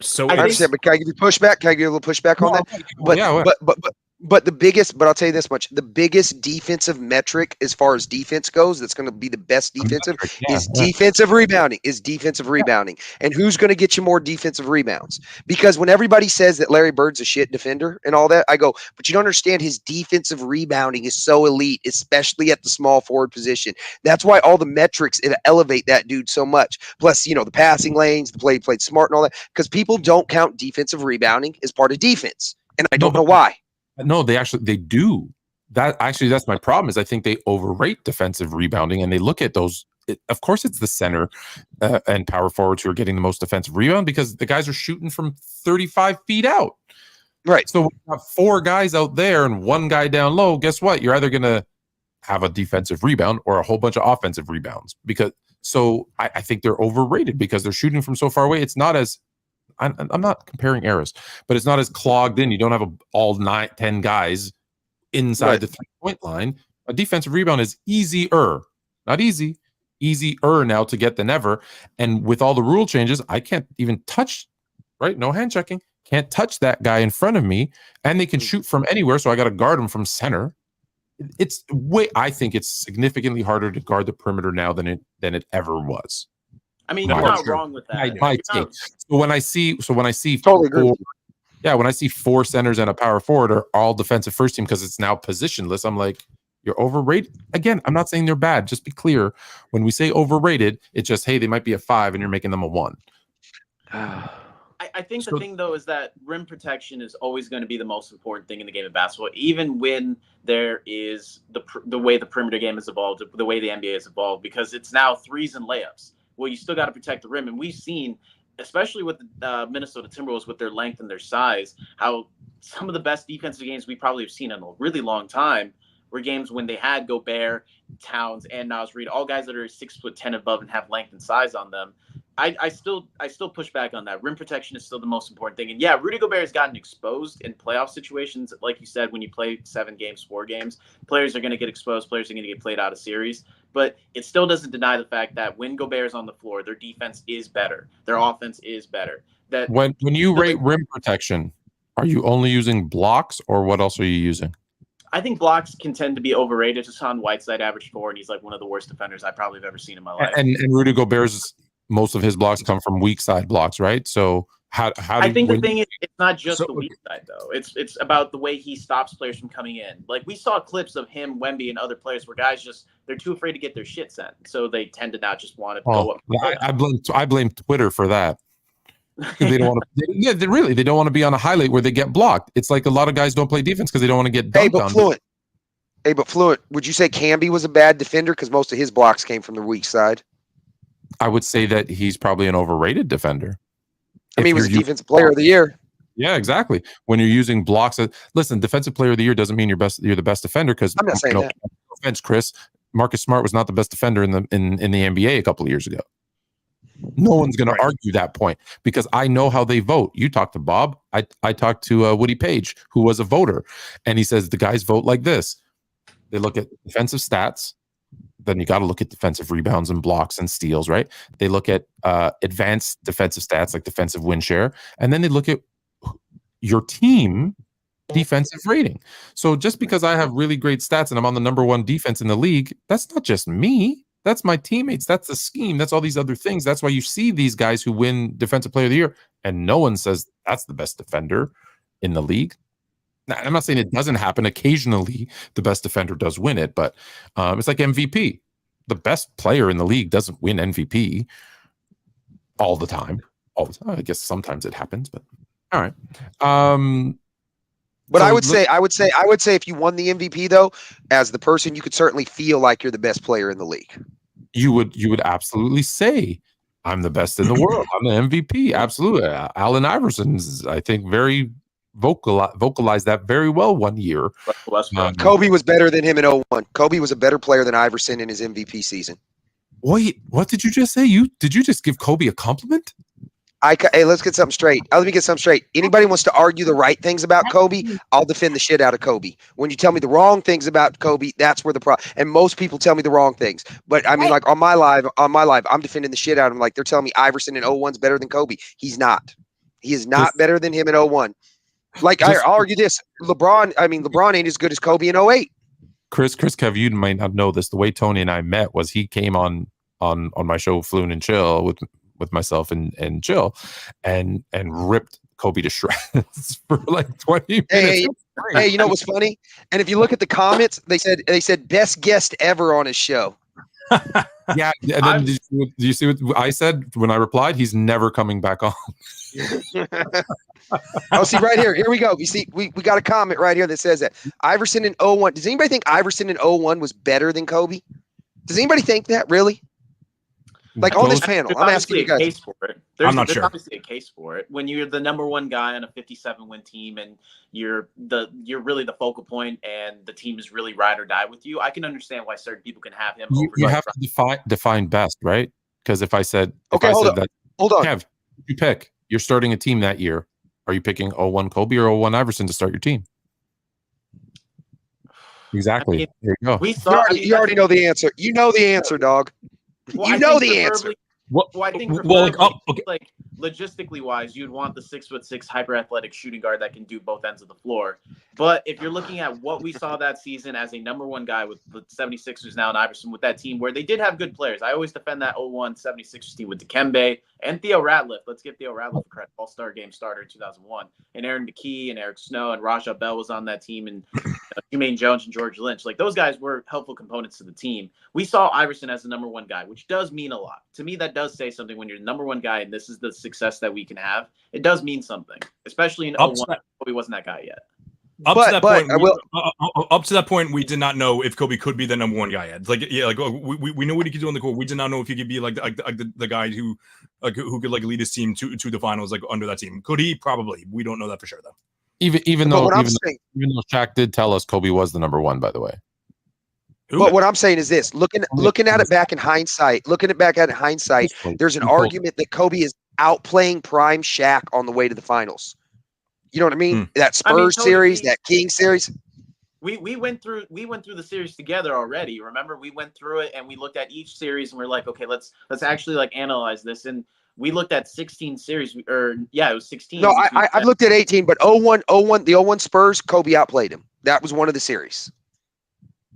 Speaker 5: So
Speaker 6: I understand, but can I give you pushback? Can I give you a little pushback on that? But the biggest, but I'll tell you this much: the biggest defensive metric as far as defense goes, that's going to be the best defensive is defensive rebounding. And who's going to get you more defensive rebounds? Because when everybody says that Larry Bird's a shit defender and all that, I go, but you don't understand his defensive rebounding is so elite, especially at the small forward position. That's why all the metrics elevate that dude so much. Plus, the passing lanes, the play played smart and all that. Because people don't count defensive rebounding as part of defense, and I don't know why.
Speaker 3: No, they do. That's my problem. Is I think they overrate defensive rebounding, and they look at those. Of course, it's the center and power forwards who are getting the most defensive rebound because the guys are shooting from 35 feet out.
Speaker 6: Right.
Speaker 3: So when you have 4 guys out there and 1 guy down low, guess what? You're either going to have a defensive rebound or a whole bunch of offensive rebounds. I think they're overrated because they're shooting from so far away. It's not as I'm not comparing eras, but it's not as clogged in. You don't have all 9-10 guys inside the 3-point line. A defensive rebound is easier, not easy, easier now to get than ever. And with all the rule changes, I can't even touch, right? No hand checking. Can't touch that guy in front of me, and they can shoot from anywhere. So I got to guard them from center. I think it's significantly harder to guard the perimeter now than it ever was.
Speaker 4: I mean, you're not wrong with that.
Speaker 3: So when I see
Speaker 6: totally agree.
Speaker 3: When I see 4 centers and a power forward are all defensive first team because it's now positionless, I'm like, you're overrated. Again, I'm not saying they're bad. Just be clear. When we say overrated, it's just, hey, they might be a 5 and you're making them a 1.
Speaker 4: I think the thing, though, is that rim protection is always going to be the most important thing in the game of basketball, even when there is the way the perimeter game has evolved, the way the NBA has evolved, because it's now 3s and layups. Well, you still got to protect the rim. And we've seen, especially with the Minnesota Timberwolves, with their length and their size, how some of the best defensive games we probably have seen in a really long time were games when they had Gobert, Towns, and Naz Reid, all guys that are 6'10" above and have length and size on them. I still push back on that. Rim protection is still the most important thing. And yeah, Rudy Gobert has gotten exposed in playoff situations. Like you said, when you play 7 games, 4 games, players are going to get exposed. Players are going to get played out of series. But it still doesn't deny the fact that when Gobert is on the floor, their defense is better. Their offense is better. That
Speaker 3: when you rate rim protection, are you only using blocks or what else are you using?
Speaker 4: I think blocks can tend to be overrated. Hassan Whiteside averaged 4, and he's like one of the worst defenders I probably have ever seen in my life.
Speaker 3: And Rudy Gobert's most of his blocks come from weak side blocks, right? So how
Speaker 4: I think the thing is, it's not just the weak side though. It's about the way he stops players from coming in. Like we saw clips of him, Wemby, and other players where guys they're too afraid to get their shit sent, so they tend to not just want to go up.
Speaker 3: I blame Twitter for that. They don't want to. They don't want to be on a highlight where they get blocked. It's like a lot of guys don't play defense because they don't want to get dunked on.
Speaker 6: Fluent. Would you say Camby was a bad defender because most of his blocks came from the weak side?
Speaker 3: I would say that he's probably an overrated defender.
Speaker 6: I mean, he was Defensive Player of the Year.
Speaker 3: Yeah, exactly. When you're using blocks, listen, defensive player of the year doesn't mean you're the best defender, because
Speaker 6: I'm not saying that.
Speaker 3: no offense, Chris, Marcus Smart was not the best defender in the NBA a couple of years ago. No one's going to argue that point, because I know how they vote. You talked to Bob. I talked to Woody Page, who was a voter, and he says the guys vote like this. They look at defensive stats. Then you got to look at defensive rebounds and blocks and steals, right? They look at advanced defensive stats like defensive win share, and then they look at your team defensive rating. So just because I have really great stats and I'm on the number one defense in the league, that's not just me. That's my teammates. That's the scheme. That's all these other things. That's why you see these guys who win defensive player of the year, and no one says that's the best defender in the league. Now, I'm not saying it doesn't happen. Occasionally, the best defender does win it, but it's like MVP. The best player in the league doesn't win MVP all the time. I guess sometimes it happens, but all right.
Speaker 6: But I would say if you won the MVP though, as the person, you could certainly feel like you're the best player in the league.
Speaker 3: You would absolutely say, I'm the best in the world. I'm the MVP. Absolutely. Allen Iverson's, I think, very vocalized that very well one year.
Speaker 6: Kobe was better than him in 01. Kobe was a better player than Iverson in his MVP season.
Speaker 3: Wait, what did you just say? Did you just give Kobe a compliment?
Speaker 6: Hey, let's get something straight. Let me get something straight. Anybody wants to argue the right things about Kobe, I'll defend the shit out of Kobe. When you tell me the wrong things about Kobe, that's where the problem. And most people tell me the wrong things. But I mean, like on my live, I'm defending the shit out of him. Like they're telling me Iverson in 01 is better than Kobe. He's not. He is not better than him in 01. Like I'll argue this. LeBron ain't as good as Kobe in 08.
Speaker 3: Chris Kev, you might not know this. The way Tony and I met was he came on my show Fluent and Chill with myself and Chill and ripped Kobe to shreds for like 20 minutes.
Speaker 6: Hey, you know what's funny? And if you look at the comments, they said best guest ever on his show.
Speaker 3: Yeah. And then did you see what I said when I replied? He's never coming back on.
Speaker 6: Oh, see right here. Here we go. You see, we got a comment right here that says that Iverson in 01. Does anybody think Iverson in 01 was better than Kobe? Does anybody think that really? Like on this panel, I'm asking you guys.
Speaker 4: Case for it.
Speaker 5: I'm not
Speaker 4: there's
Speaker 5: sure.
Speaker 4: obviously a case for it. When you're the number one guy on a 57-win team and you're really the focal point and the team is really ride or die with you, I can understand why certain people can have him.
Speaker 3: You have to define best, right? Because if I said
Speaker 6: hold on.
Speaker 3: Kev, you pick. You're starting a team that year. Are you picking 01 Kobe or 01 Iverson to start your team? Exactly.
Speaker 4: I mean,
Speaker 3: there you go.
Speaker 6: You already know the answer. You know the answer, dog.
Speaker 4: Well,
Speaker 6: you know the answer.
Speaker 4: I think like logistically wise, you'd want the 6'6" hyper athletic shooting guard that can do both ends of the floor. But if you're looking at what we saw that season as a number one guy with the 76ers now and Iverson with that team where they did have good players. I always defend that 01 76ers team with Dikembe and Theo Ratliff. Let's give Theo Ratliff credit. All-Star game starter in 2001. And Aaron McKee and Eric Snow and Raja Bell was on that team, and Jermaine Jones and George Lynch. Like those guys were helpful components to the team. We saw Iverson as the number one guy, which does mean a lot. To me, that does say something when you're the number one guy and this is the success that we can have. It does mean something, especially in 01. Kobe wasn't that guy yet.
Speaker 5: Up to that point, we did not know if Kobe could be the number one guy yet. We know what he could do on the court. We did not know if he could be like the guy who could like lead his team to the finals like under that team. Could he? Probably. We don't know that for sure though. Even though
Speaker 3: Shaq did tell us Kobe was the number one, by the way.
Speaker 6: But what I'm saying is this: looking at it back in hindsight, there's an argument that Kobe is outplaying prime Shaq on the way to the finals. You know what I mean? That Spurs series, that King series.
Speaker 4: We went through the series together already. Remember, we went through it and we looked at each series and we're like, okay, let's actually like analyze this. And we looked at 16 series, it was 16.
Speaker 6: No, I've looked at 18, but 01 Spurs, Kobe outplayed him. That was one of the series.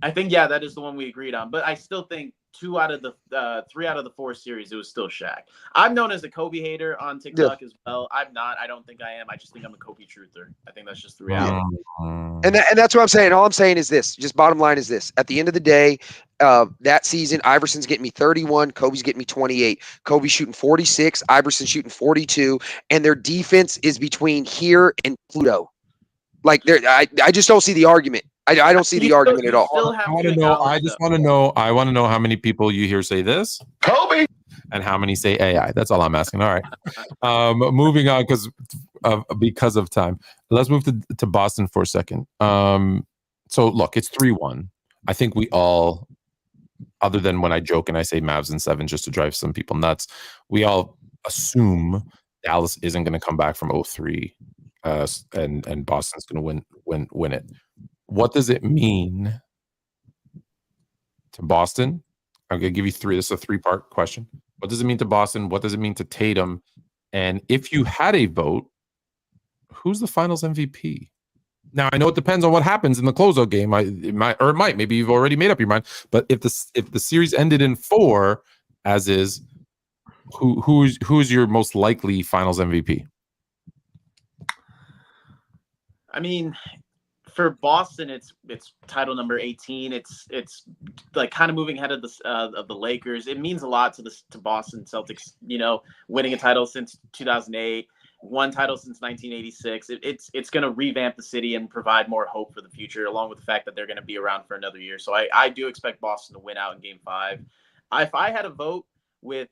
Speaker 4: I think, that is the one we agreed on. But I still think 3 out of the 4 series, it was still Shaq. I'm known as a Kobe hater on TikTok as well. I'm not. I don't think I am. I just think I'm a Kobe truther. I think that's just the reality.
Speaker 6: And that's what I'm saying. All I'm saying is this. Just bottom line is this. At the end of the day, that season, Iverson's getting me 31. Kobe's getting me 28. Kobe's shooting 46. Iverson's shooting 42. And their defense is between here and Pluto. Like, I just don't see the argument. I don't see the argument at all.
Speaker 3: I want to know how many people you hear say this.
Speaker 1: Kobe.
Speaker 3: And how many say AI? That's all I'm asking. All right. Moving on, because because of time. Let's move to Boston for a second. So look, it's 3-1. I think we all, other than when I joke and I say Mavs in 7 just to drive some people nuts, we all assume Dallas isn't going to come back from 0-3, and Boston's going to win it. What does it mean to Boston? I'm going to give you three. This is a 3-part question. What does it mean to Boston? What does it mean to Tatum? And if you had a vote, who's the Finals MVP? Now, I know it depends on what happens in the closeout game. It might. Maybe you've already made up your mind. But if the series ended in 4, as is, who's your most likely Finals MVP?
Speaker 4: I mean, for Boston, it's title number 18. It's like kind of moving ahead of the Lakers. It means a lot to Boston Celtics. Winning a title since 2008. One title since 1986. It's going to revamp the city and provide more hope for the future, along with the fact that they're going to be around for another year. So I do expect Boston to win out in Game 5. If I had a vote with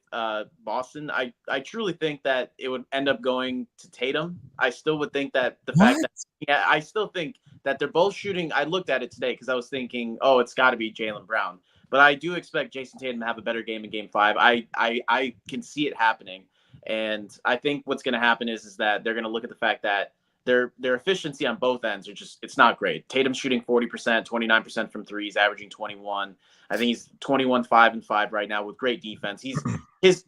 Speaker 4: Boston, I truly think that it would end up going to Tatum. I still would think that I still think that they're both shooting. I looked at it today because I was thinking, it's got to be Jaylen Brown. But I do expect Jason Tatum to have a better game in Game 5. I can see it happening. And I think what's going to happen is that they're going to look at the fact that their efficiency on both ends it's not great. Tatum's shooting 40%, 29% from threes, averaging 21. I think he's 21, 5 and 5 right now with great defense. His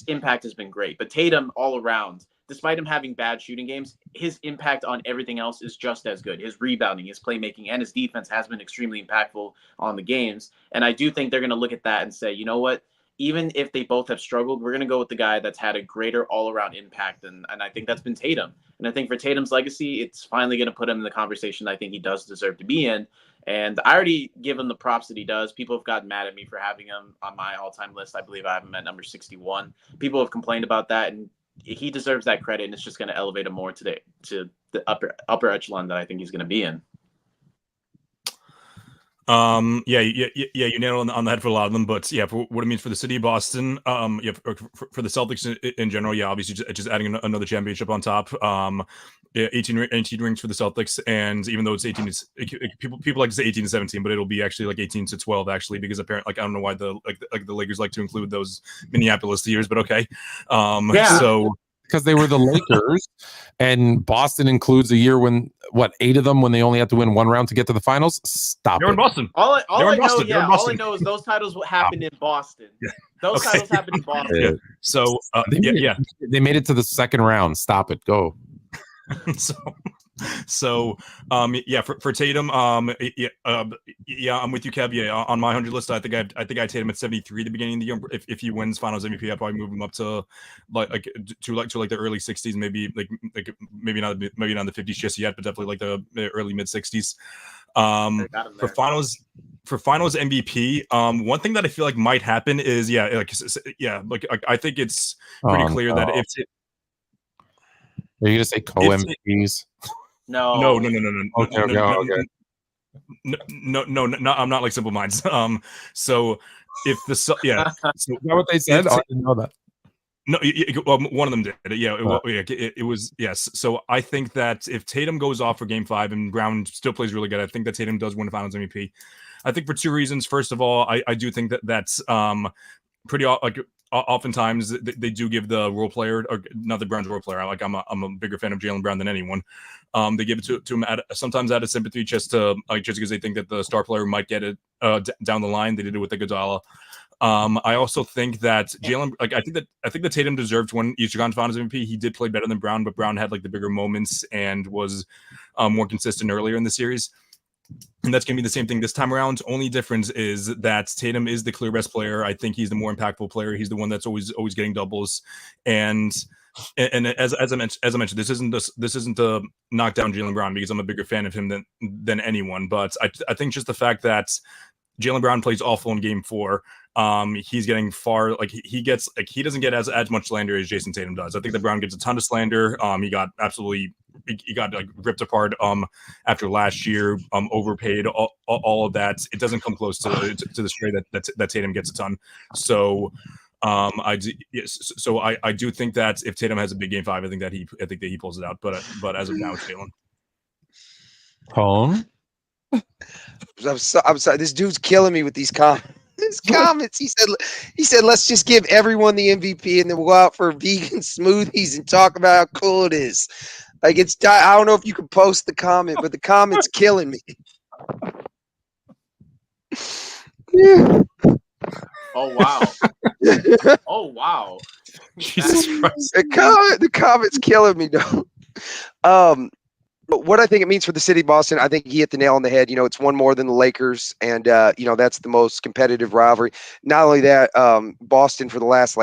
Speaker 4: impact has been great, but Tatum all around, despite him having bad shooting games, his impact on everything else is just as good. His rebounding, his playmaking, and his defense has been extremely impactful on the games. And I do think they're going to look at that and say, you know what? Even if they both have struggled, we're going to go with the guy that's had a greater all-around impact, and I think that's been Tatum. And I think for Tatum's legacy, it's finally going to put him in the conversation I think he does deserve to be in. And I already give him the props that he does. People have gotten mad at me for having him on my all-time list. I believe I have him at number 61. People have complained about that, and he deserves that credit, and it's just going to elevate him more to the upper echelon that I think he's going to be in.
Speaker 5: Yeah, you nailed on the head for a lot of them, but yeah, for what it means for the city of Boston, for the Celtics in general, yeah, obviously just adding another championship on top. 18 rings for the Celtics, and even though it's 18, people like to say 18 to 17, but it'll be actually like 18 to 12 actually, because apparently, I don't know why the Lakers like to include those Minneapolis years, but okay. So
Speaker 3: because they were the Lakers, and Boston includes a year when 8 of them when they only had to win one round to get to the finals. Stop.
Speaker 5: They're in Boston.
Speaker 4: All I know is those titles happened in Boston. Yeah. Those titles happened in Boston.
Speaker 5: Yeah. So
Speaker 3: they made it to the second round. Stop it. Go.
Speaker 5: So for Tatum, I'm with you, Kev. Yeah, on my 100 list, I think I had Tatum at 73 at the beginning of the year. If he wins Finals MVP, I'd probably move him up to like the early 60s, maybe maybe not the 50s just yet, but definitely like the early mid 60s. For Finals MVP, one thing that I feel like might happen is I think it's pretty clear that if
Speaker 3: are you gonna say co-MVPs?
Speaker 4: No.
Speaker 3: Okay.
Speaker 5: No, I'm not like Simple Minds. So if is
Speaker 3: that what they said? I didn't know that.
Speaker 5: No, one of them did. It was yes. So I think that if Tatum goes off for Game 5 and Brown still plays really good, I think that Tatum does win the Finals MVP. I think for two reasons. First of all, I do think that's pretty oftentimes they do give the role player, or not the Brown's role player. I'm a bigger fan of Jaylen Brown than anyone. They give it to him sometimes out of sympathy, just because they think that the star player might get it down the line. They did it with Iguodala. I also think that Jaylen, I think that Tatum deserved to win Eastern Conference Finals MVP. He did play better than Brown, but Brown had like the bigger moments and was more consistent earlier in the series. And that's going to be the same thing this time around. Only difference is that Tatum is the clear best player. I think he's the more impactful player. He's the one that's always getting doubles. And as I mentioned, this isn't to knock down Jaylen Brown, because I'm a bigger fan of him than anyone. But I think just the fact that Jaylen Brown plays awful in Game 4. He's getting far, he doesn't get as much slander as Jason Tatum does. I think that Brown gets a ton of slander. He got ripped apart after last year, overpaid, all of that. It doesn't come close to the spray that Tatum gets a ton. So Yes, so I do think that if Tatum has a big game 5, I think that he pulls it out. But as of now, it's Jalen.
Speaker 3: Tone.
Speaker 6: I'm sorry. This dude's killing me with these comments. His comments. He said, let's just give everyone the MVP and then we'll go out for vegan smoothies and talk about how cool it is. Like I don't know if you can post the comment, but the comment's killing me.
Speaker 4: Oh wow. Oh wow.
Speaker 3: Jesus Christ.
Speaker 6: The comment's killing me, though. But what I think it means for the city of Boston, I think he hit the nail on the head. It's one more than the Lakers, and that's the most competitive rivalry. Not only that, Boston for the last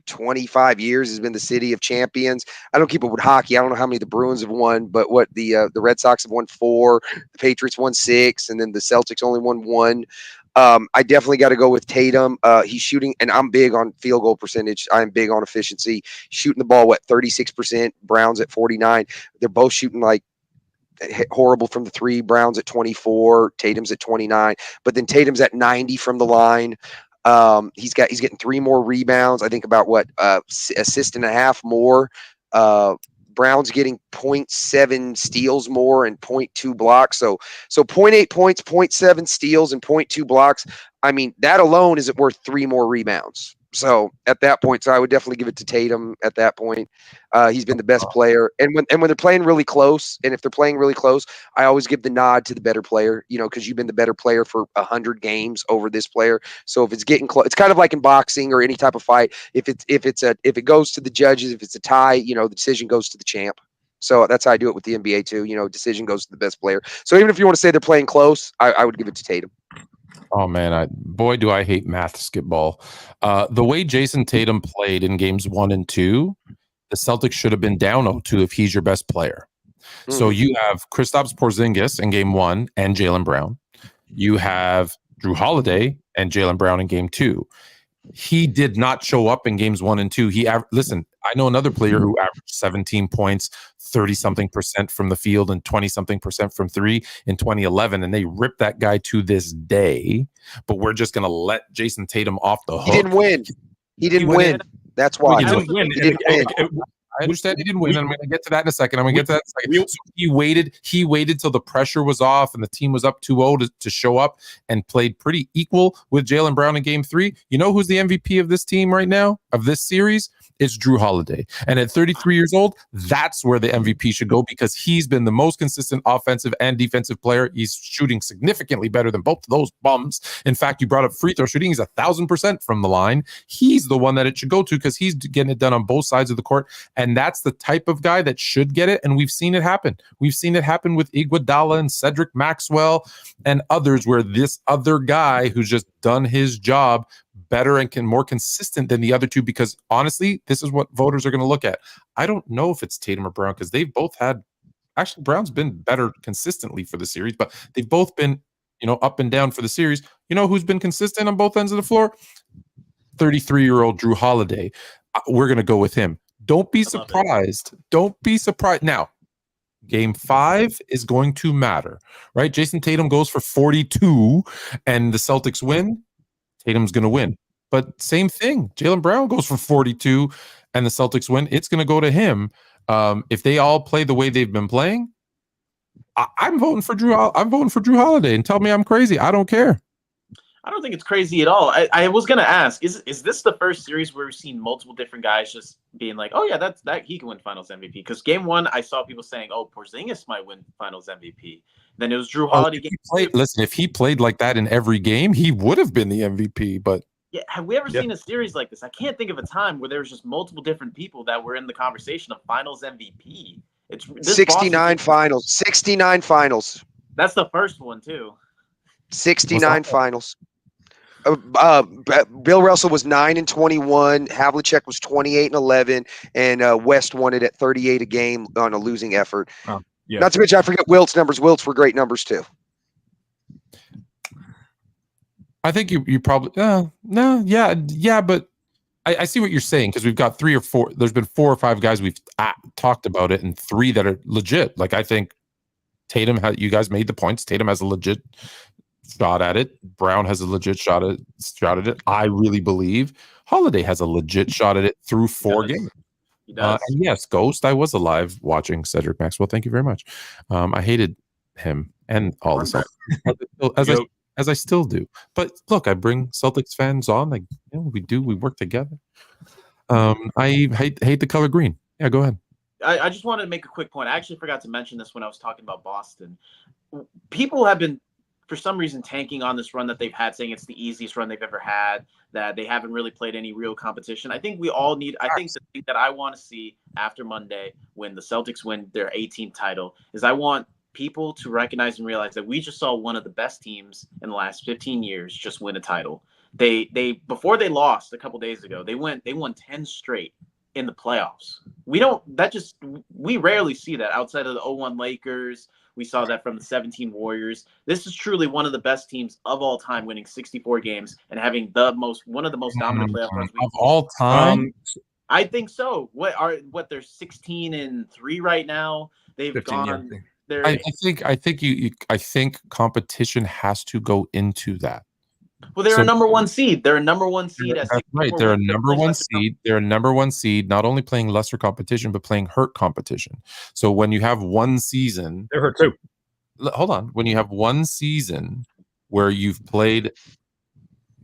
Speaker 6: 25 years has been the city of champions. I don't keep up with hockey. I don't know how many the Bruins have won, but what the Red Sox have won 4, the Patriots won 6, and then the Celtics only won 1. I definitely got to go with Tatum. He's shooting, and I'm big on field goal percentage. I'm big on efficiency. Shooting the ball, 36%. Browns at 49. They're both shooting horrible from the 3. Browns at 24. Tatum's at 29. But then Tatum's at 90 from the line. He's getting 3 more rebounds. I think about assist and a half more. Brown's getting 0.7 steals more and 0.2 blocks. So 0.8 points, 0.7 steals, and 0.2 blocks. I mean, that alone isn't worth 3 more rebounds. So at that point, I would definitely give it to Tatum at that point. He's been the best player. And when they're playing really close, and if they're playing really close, I always give the nod to the better player, because you've been the better player for 100 games over this player. So if it's getting close, it's kind of like in boxing or any type of fight. If it goes to the judges, if it's a tie, the decision goes to the champ. So that's how I do it with the NBA too. Decision goes to the best player. So even if you want to say they're playing close, I would give it to Tatum.
Speaker 3: Oh man, boy, do I hate math skip-ball. The way Jason Tatum played in games 1 and 2, the Celtics should have been down 0-2 if he's your best player. So you have Kristaps Porzingis in game 1 and Jaylen Brown. You have Drew Holiday and Jaylen Brown in game 2. He did not show up in games 1 and 2. Listen, I know another player who averaged 17 points, 30-something% from the field, and 20-something% from 3 in 2011, and they ripped that guy to this day. But we're just going to let Jason Tatum off the hook.
Speaker 6: He didn't win. That's why.
Speaker 5: He didn't win.
Speaker 3: I understand he didn't win. I'm going to get to that in a second. So he waited till the pressure was off and the team was up 2-0 to show up and played pretty equal with Jaylen Brown in game 3. You know who's the MVP of this team right now, of this series? It's Drew Holiday. And at 33 years old, that's where the MVP should go, because he's been the most consistent offensive and defensive player. He's shooting significantly better than both of those bums. In fact, you brought up free throw shooting. He's 1,000% from the line. He's the one that it should go to because he's getting it done on both sides of the court. And that's the type of guy that should get it. And we've seen it happen. We've seen it happen with Iguodala and Cedric Maxwell and others, where this other guy who's just done his job better and more consistent than the other two, because honestly, this is what voters are going to look at. I don't know if it's Tatum or Brown, because they've both had, actually Brown's been better consistently for the series, but they've both been, up and down for the series. You know who's been consistent on both ends of the floor? 33-year-old Drew Holiday. We're going to go with him. Don't be surprised. Don't be surprised. Now, game 5 is going to matter, right? Jason Tatum goes for 42 and the Celtics win. Tatum's going to win. But same thing. Jaylen Brown goes for 42 and the Celtics win. It's going to go to him. If they all play the way they've been playing, I'm voting for Drew. I'm voting for Drew Holiday, and tell me I'm crazy. I don't care.
Speaker 4: I don't think it's crazy at all. I was going to ask, is this the first series where we've seen multiple different guys just being like, oh yeah, that he can win Finals MVP? Because game 1, I saw people saying, oh, Porzingis might win Finals MVP. Then it was Drew Holiday.
Speaker 3: Listen, if he played like that in every game, he would have been the MVP. But
Speaker 4: yeah, have we ever seen a series like this? I can't think of a time where there was just multiple different people that were in the conversation of Finals MVP. It's
Speaker 6: 69 finals. 69 finals.
Speaker 4: That's the first one too.
Speaker 6: 69 finals. Bill Russell was 9-21. Havlicek was 28-11, and West won it at 38 a game on a losing effort.
Speaker 5: Oh, yeah.
Speaker 6: Not to mention, I forget Wilt's numbers. Wilt's were great numbers too.
Speaker 3: I think you probably but I see what you're saying, because we've got 3 or 4. There's been 4 or 5 guys we've talked about it, and 3 that are legit. Like I think Tatum, you guys made the points. Tatum has a legit shot at it. Brown has a legit shot at it. I really believe Holiday has a legit shot at it through 4 games.
Speaker 4: He does.
Speaker 3: And yes, Ghost, I was alive watching Cedric Maxwell. Thank you very much. I hated him and all this, as I still do. But look, I bring Celtics fans on. Like, we work together. I hate the color green. Yeah, go ahead.
Speaker 4: I just wanted to make a quick point. I actually forgot to mention this when I was talking about Boston. People have been, for some reason, tanking on this run that they've had, saying it's the easiest run they've ever had, that they haven't really played any real competition. I think we all need – I think the thing that I want to see after Monday when the Celtics win their 18th title is I want people to recognize and realize that we just saw one of the best teams in the last 15 years just win a title. They before they lost a couple days ago, they won 10 straight in the playoffs. We rarely see that outside of the 0-1 Lakers. We saw that from the 17 Warriors. This is truly one of the best teams of all time, winning 64 games and having one of the most dominant playoff runs
Speaker 3: of all time.
Speaker 4: I think so. They're 16-3 right now. They've
Speaker 5: 15,
Speaker 4: gone.
Speaker 5: Yeah.
Speaker 3: I think competition has to go into that.
Speaker 4: Well, they're a number one seed. They're a number one seed.
Speaker 3: That's right. They're a number one seed. They're a number one seed, not only playing lesser competition, but playing hurt competition. So when you have one season,
Speaker 5: they're hurt too.
Speaker 3: Hold on. When you have one season where you've played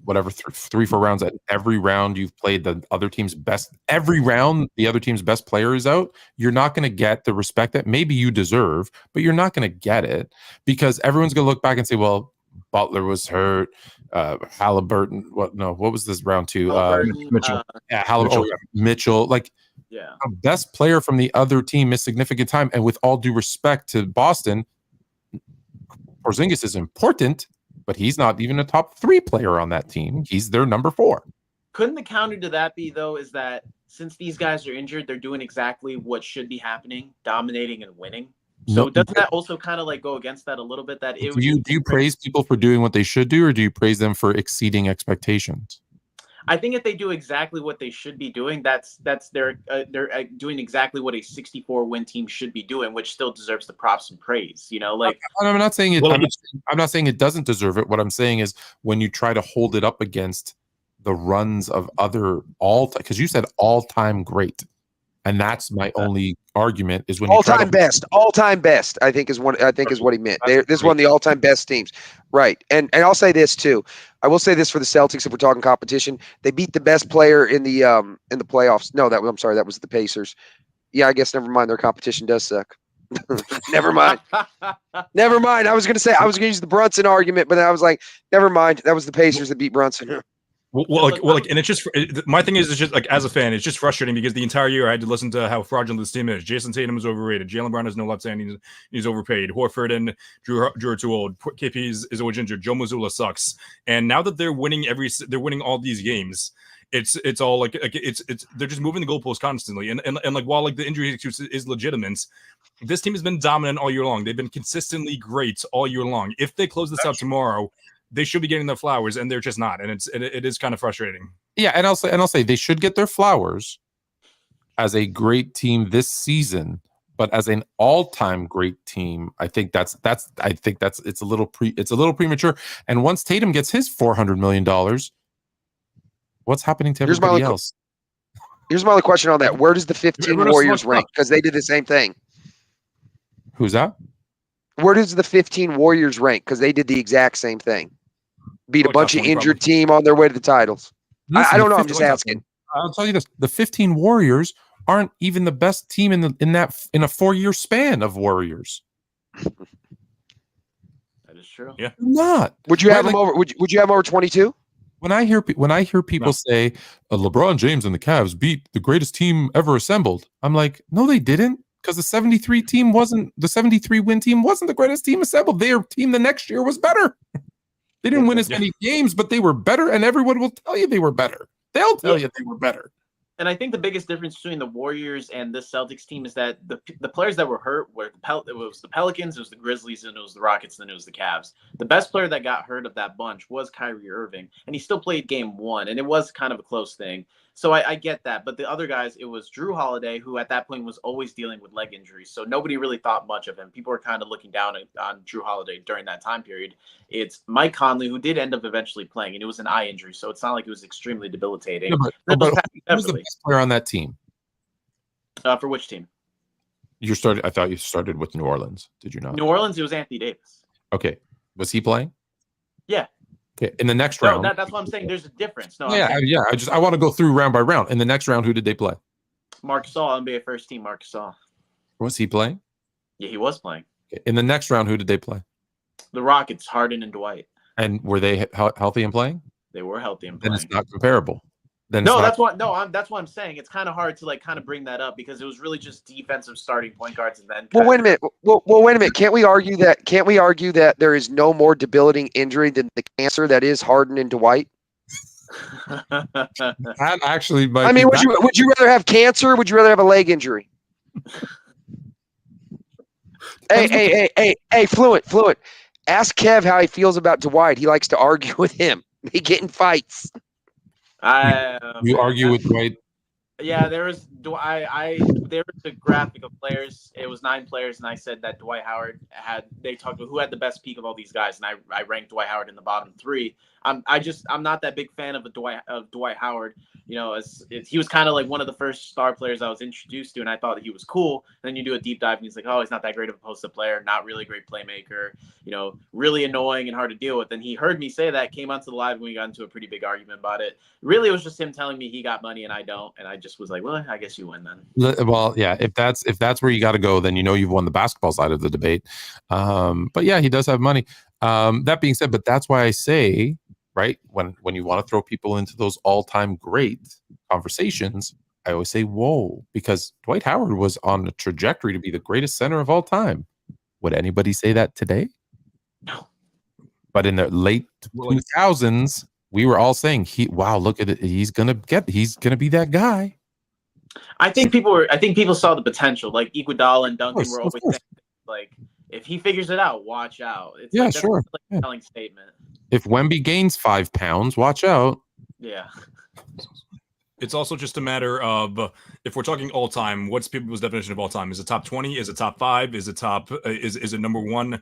Speaker 3: whatever 3-4 rounds, at every round you've played the other team's best, every round the other team's best player is out, you're not going to get the respect that maybe you deserve, but you're not going to get it because everyone's going to look back and say, well, Butler was hurt. Halliburton. What was this round 2?
Speaker 5: Mitchell.
Speaker 3: Halliburton. Mitchell. Like,
Speaker 4: yeah,
Speaker 3: the best player from the other team missed significant time. And with all due respect to Boston, Porzingis is important, but he's not even a top 3 player on that team. He's their number 4.
Speaker 4: Couldn't the counter to that be, though, is that since these guys are injured, they're doing exactly what should be happening, dominating and winning? So doesn't that also kind of like go against that a little bit? That
Speaker 3: do you praise people for doing what they should do, or do you praise them for exceeding expectations?
Speaker 4: I think if they do exactly what they should be doing, they're doing exactly what a 64-win team should be doing, which still deserves the props and praise. Like
Speaker 3: I'm not saying it. I'm not saying it doesn't deserve it. What I'm saying is when you try to hold it up against the runs of other because you said all-time great. And that's my only argument is when
Speaker 6: all-time best. I think is what he meant. This is one of the all-time best teams, right? And I'll say this too. I will say this for the Celtics if we're talking competition. They beat the best player in the playoffs. No, I'm sorry, that was the Pacers. Yeah, I guess never mind. Their competition does suck. Never mind. Never mind. I was gonna use the Brunson argument, but then I was like, never mind. That was the Pacers that beat Brunson.
Speaker 5: And it's just my thing is, it's just like as a fan, it's just frustrating because the entire year I had to listen to how fraudulent this team is. Jason Tatum is overrated. Jaylen Brown has no left hand. He's overpaid. Horford and Drew are too old. KP is always injured. Joe Mazzulla sucks. And now that they're winning all these games, it's all like it's they're just moving the goalposts constantly. And like while like the injury excuse is legitimate, this team has been dominant all year long. They've been consistently great all year long. If they close this out tomorrow, they should be getting their flowers, and they're just not, and it is kind of frustrating.
Speaker 3: Yeah, and I'll say they should get their flowers as a great team this season, but as an all-time great team, I think it's a little premature. And once Tatum gets his $400 million, what's happening to everybody else?
Speaker 6: Here's my only question on that: where does the 15 Warriors rank? Because they did the same thing.
Speaker 3: Who's that?
Speaker 6: Where does the 15 Warriors rank? Because they did the exact same thing. Beat a bunch of injured team on their way to the titles. Listen, I don't know. I'm just asking.
Speaker 3: I'll tell you this: the 15 Warriors aren't even the best team in a 4-year span of Warriors.
Speaker 4: That is true.
Speaker 5: Yeah.
Speaker 3: Not.
Speaker 6: Would you have them over? Would you have them over 22?
Speaker 3: When I hear people say LeBron James and the Cavs beat the greatest team ever assembled, I'm like, no, they didn't. Because the 73 win team wasn't the greatest team assembled. Their team the next year was better. They didn't win as many games, but they were better, and everyone will tell you they were better. They'll tell you they were better.
Speaker 4: And I think the biggest difference between the Warriors and this Celtics team is that the players that were hurt were it was the Pelicans, it was the Grizzlies, and it was the Rockets, and it was the Cavs. The best player that got hurt of that bunch was Kyrie Irving, and he still played game 1, and it was kind of a close thing. So I get that. But the other guys, it was Drew Holiday, who at that point was always dealing with leg injuries. So nobody really thought much of him. People were kind of looking down on Drew Holiday during that time period. It's Mike Conley, who did end up eventually playing, and it was an eye injury. So it's not like it was extremely debilitating.
Speaker 3: Yeah, but who was the best player on that team?
Speaker 4: For which team?
Speaker 3: I thought you started with New Orleans. Did you not?
Speaker 4: New Orleans, it was Anthony Davis.
Speaker 3: Okay. Was he playing?
Speaker 4: Yeah.
Speaker 3: Okay. In the next round.
Speaker 4: That's what I'm saying. There's a difference. No.
Speaker 3: Yeah. I want to go through round by round. In the next round, who did they play?
Speaker 4: Marc Gasol, NBA first team. Marc Gasol.
Speaker 3: Was he playing?
Speaker 4: Yeah, he was playing.
Speaker 3: Okay. In the next round, who did they play?
Speaker 4: The Rockets, Harden and Dwight.
Speaker 3: And were they healthy and playing?
Speaker 4: They were healthy and playing.
Speaker 3: Then it's not comparable.
Speaker 4: That's what I'm saying. It's kind of hard to kind of bring that up because it was really just defensive starting point guards and then.
Speaker 6: Well, wait a minute. Well, wait a minute. Can't we argue that there is no more debilitating injury than the cancer that is Harden and Dwight?
Speaker 3: That actually might.
Speaker 6: I mean, would you rather have cancer? Or would you rather have a leg injury? Hey, Fluent. Ask Kev how he feels about Dwight. He likes to argue with him. They get in fights.
Speaker 3: You argue with Dwight?
Speaker 4: Yeah, there was a graphic of players. It was 9 players, and I said that Dwight Howard they talked about who had the best peak of all these guys, and I ranked Dwight Howard in the bottom 3. I'm not that big fan of Dwight Howard. You know, he was kind of like one of the first star players I was introduced to, and I thought that he was cool. And then you do a deep dive, and he's like, oh, he's not that great of a post-up player, not really a great playmaker, you know, really annoying and hard to deal with. And he heard me say that, came onto the live when we got into a pretty big argument about it. Really, it was just him telling me he got money and I don't, and I just was like, well, I guess you win then.
Speaker 3: Well, yeah, if that's where you got to go, then you know you've won the basketball side of the debate. But yeah, he does have money. That being said, but that's why I say, right, when you want to throw people into those all-time great conversations, I always say, whoa, because Dwight Howard was on a trajectory to be the greatest center of all time. Would anybody say that today?
Speaker 4: No.
Speaker 3: But in the late 2000s, we were all saying, look at it, he's gonna be that guy.
Speaker 4: I think people saw the potential. Like Iguodala and Duncan were always saying, like, if he figures it out, watch out. It's
Speaker 3: sure.
Speaker 4: A telling statement.
Speaker 3: If Wemby gains 5 pounds, watch out.
Speaker 4: Yeah.
Speaker 5: It's also just a matter of if we're talking all time, what's people's definition of all time? Is it top 20? Is it top 5? Is it is it number 1?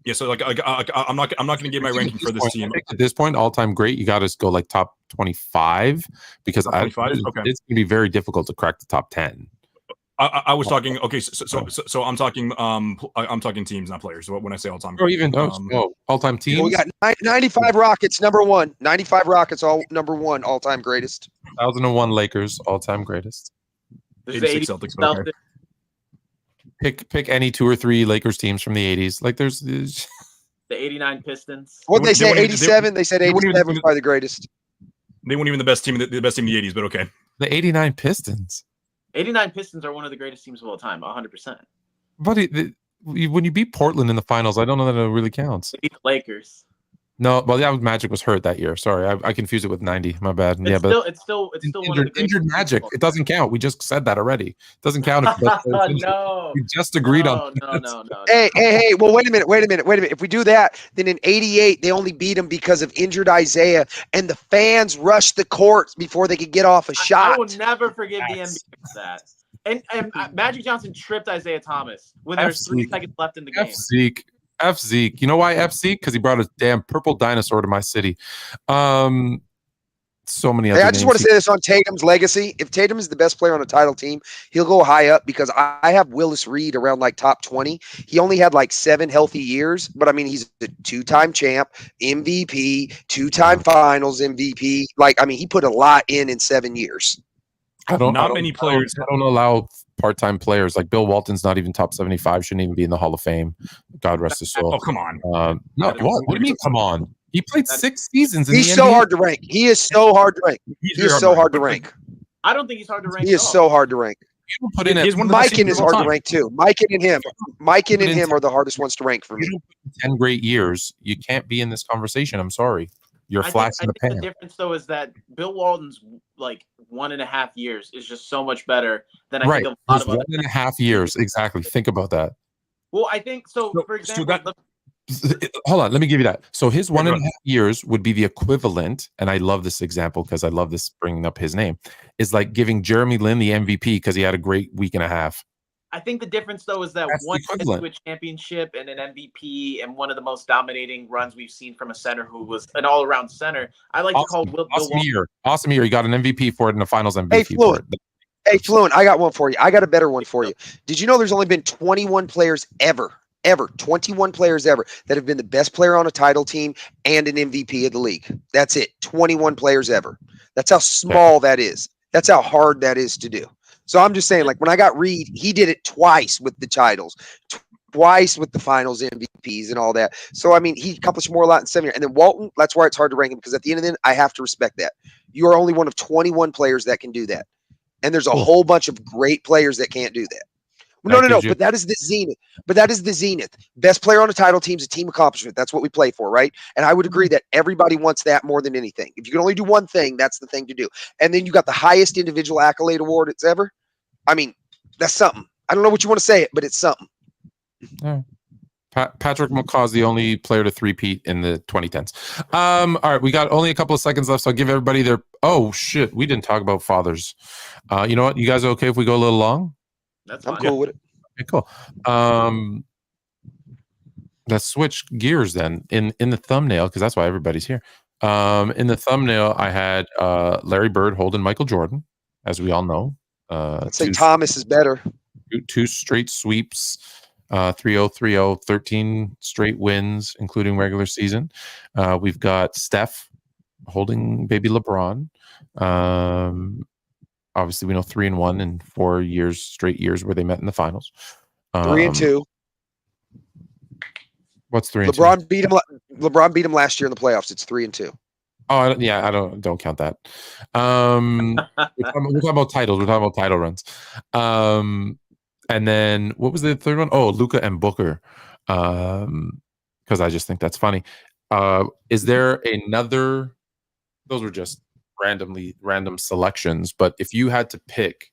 Speaker 5: Yeah, so I'm not going to give my ranking for this team.
Speaker 3: At this point, all time great, you got to go like top 25 because
Speaker 5: top 25?
Speaker 3: It's going to be very difficult to crack the top 10.
Speaker 5: I was talking. Okay, so I'm talking teams, not players. So when I say all time,
Speaker 3: or even all time teams,
Speaker 6: we got 95 Rockets, number 1. 95 Rockets, all number 1, all time greatest.
Speaker 3: 2001 Lakers, all time greatest.
Speaker 5: 86 Celtics. Okay.
Speaker 3: Pick any 2 or 3 Lakers teams from the 80s. Like there's
Speaker 4: the 89 Pistons.
Speaker 6: What they say? 87. They said 87 was probably the greatest.
Speaker 5: They weren't even the best team in the best team in the 80s, but okay.
Speaker 3: The 89 Pistons.
Speaker 4: 89 Pistons are one of the greatest teams of all time, 100%.
Speaker 3: But when you beat Portland in the finals, I don't know that it really counts.
Speaker 4: They beat the Lakers.
Speaker 3: No, well, Magic was hurt that year. Sorry, I confused it with 90. My bad.
Speaker 4: It's still one of the
Speaker 3: injured Magic. It doesn't count. We just said that already. It doesn't count.
Speaker 4: No,
Speaker 3: we just agreed on.
Speaker 4: No.
Speaker 6: Hey. Well, wait a minute. If we do that, then in '88 they only beat him because of injured Isaiah, and the fans rushed the court before they could get off a shot.
Speaker 4: I will never forgive the NBA for that. And Magic Johnson tripped Isaiah Thomas when there's 3 seconds left in the game.
Speaker 3: F Zeke. You know why F Zeke? Because he brought a damn purple dinosaur to my city. So many other
Speaker 6: I just want to say this on Tatum's legacy. If Tatum is the best player on a title team, he'll go high up because I have Willis Reed around like top 20. He only had like 7 healthy years, but I mean, he's a 2-time champ, MVP, 2-time finals MVP. Like, I mean, he put a lot in 7 years.
Speaker 5: Many players.
Speaker 3: I don't allow part-time players like Bill Walton's not even top 75, shouldn't even be in the Hall of Fame. God rest his soul.
Speaker 5: Oh, come on.
Speaker 3: What do you mean come on? He played 6 seasons in
Speaker 6: the NBA. He's so hard to rank. He is so hard to rank. He is so hard to rank.
Speaker 4: I don't think he's hard to rank.
Speaker 6: He is so hard to rank.
Speaker 3: Put in
Speaker 6: Mikan is hard to rank too. Mikan and him are the hardest ones to rank for me.
Speaker 3: 10 great years. You can't be in this conversation. I'm sorry. You're flash in the pan.
Speaker 4: The difference though is that Bill Walton's like 1.5 years is just so much better than I think a lot of
Speaker 3: 1.5 years. Exactly. Think about that.
Speaker 4: Well, I think so. For example,
Speaker 3: hold on, let me give you that. So his 1.5 years would be the equivalent, and I love this example because I love this bringing up his name, is like giving Jeremy Lin the MVP because he had a great week and a half.
Speaker 4: I think the difference, though, is that
Speaker 3: That's
Speaker 4: one
Speaker 3: the
Speaker 4: gets to
Speaker 3: equivalent.
Speaker 4: a championship and an MVP and one of the most dominating runs we've seen from a center who was an all-around center. I like to call Bill Walton.
Speaker 3: Awesome year. He got an MVP for it and a finals MVP
Speaker 6: Hey,
Speaker 3: for it.
Speaker 6: Hey, Fluent, I got one for you. I got a better one for you. Did you know there's only been 21 players ever, 21 players ever that have been the best player on a title team and an MVP of the league? That's it. 21 players ever. That's how small that is. That's how hard that is to do. So I'm just saying, like, when I got Reed, he did it twice with the titles, twice with the finals MVPs and all that. So, I mean, he accomplished more a lot in 7 years. And then Walton, that's why it's hard to rank him, because at the end of the day, I have to respect that. You are only one of 21 players that can do that. And there's a whole bunch of great players that can't do that. No. But that is the zenith. Best player on a title team is a team accomplishment. That's what we play for, right? And I would agree that everybody wants that more than anything. If you can only do one thing, that's the thing to do. And then you got the highest individual accolade award it's ever. I mean, that's something. I don't know what you want to say it, but it's something.
Speaker 3: Yeah. Patrick McCaw is the only player to three-peat in the 2010s. All right, we got only a couple of seconds left, so I'll give everybody their... Oh, shit, we didn't talk about fathers. You know what? You guys are okay if we go a little long?
Speaker 4: That's fine.
Speaker 6: I'm cool with it.
Speaker 3: Okay, cool. Let's switch gears then. In the thumbnail, because that's why everybody's here. In the thumbnail, I had Larry Bird holding Michael Jordan, as we all know.
Speaker 6: I'd say Thomas is better.
Speaker 3: Two straight sweeps. 3-0, 3-0, 13 straight wins, including regular season. We've got Steph holding baby LeBron. Obviously, we know 3-1 in 4 years, straight years where they met in the finals.
Speaker 6: 3-2.
Speaker 3: What's 3-2?
Speaker 6: LeBron beat him last year in the playoffs. It's 3-2.
Speaker 3: Oh, yeah, I don't count that. We're talking about titles. We're talking about title runs. And then what was the third one? Oh, Luka and Booker. Because I just think that's funny. Is there another? Those were just random selections. But if you had to pick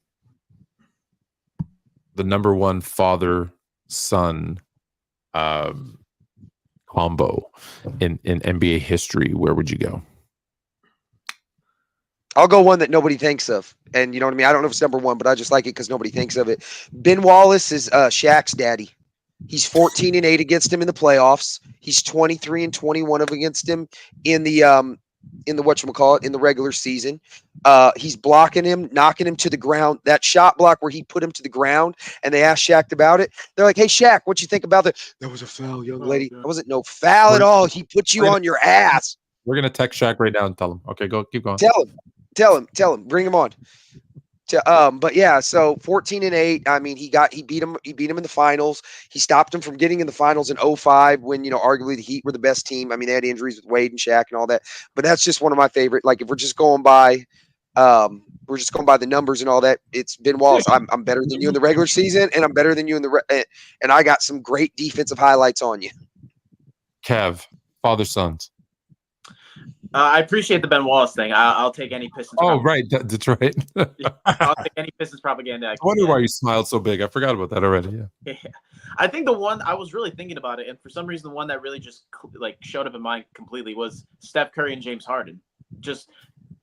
Speaker 3: the number one father-son combo in NBA history, where would you go?
Speaker 6: I'll go one that nobody thinks of. And you know what I mean? I don't know if it's number one, but I just like it because nobody thinks of it. Ben Wallace is Shaq's daddy. He's 14-8 against him in the playoffs. He's 23-21 against him in the whatchamacallit, in the regular season. He's blocking him, knocking him to the ground. That shot block where he put him to the ground and they asked Shaq about it. They're like, hey, Shaq, what you think about that? That was a foul, young lady. That wasn't no foul at all. He put you on your ass.
Speaker 3: We're going to text Shaq right now and tell him. Okay, keep going.
Speaker 6: Tell him, bring him on. But yeah, so 14-8. I mean, he beat him in the finals. He stopped him from getting in the finals in 2005 when, arguably the Heat were the best team. I mean, they had injuries with Wade and Shaq and all that. But that's just one of my favorite. Like, if we're just going by the numbers and all that, it's Ben Wallace. I'm better than you in the regular season, and I'm better than you and I got some great defensive highlights on you.
Speaker 3: Kev, father-sons.
Speaker 4: I appreciate the Ben Wallace thing. I'll take any Pistons.
Speaker 3: Oh, right, Detroit.
Speaker 4: I'll take any Pistons propaganda.
Speaker 3: I wonder why you smiled so big. I forgot about that already.
Speaker 4: Yeah. I think the one I was really thinking about it, and for some reason, the one that really just showed up in mind completely was Steph Curry and James Harden.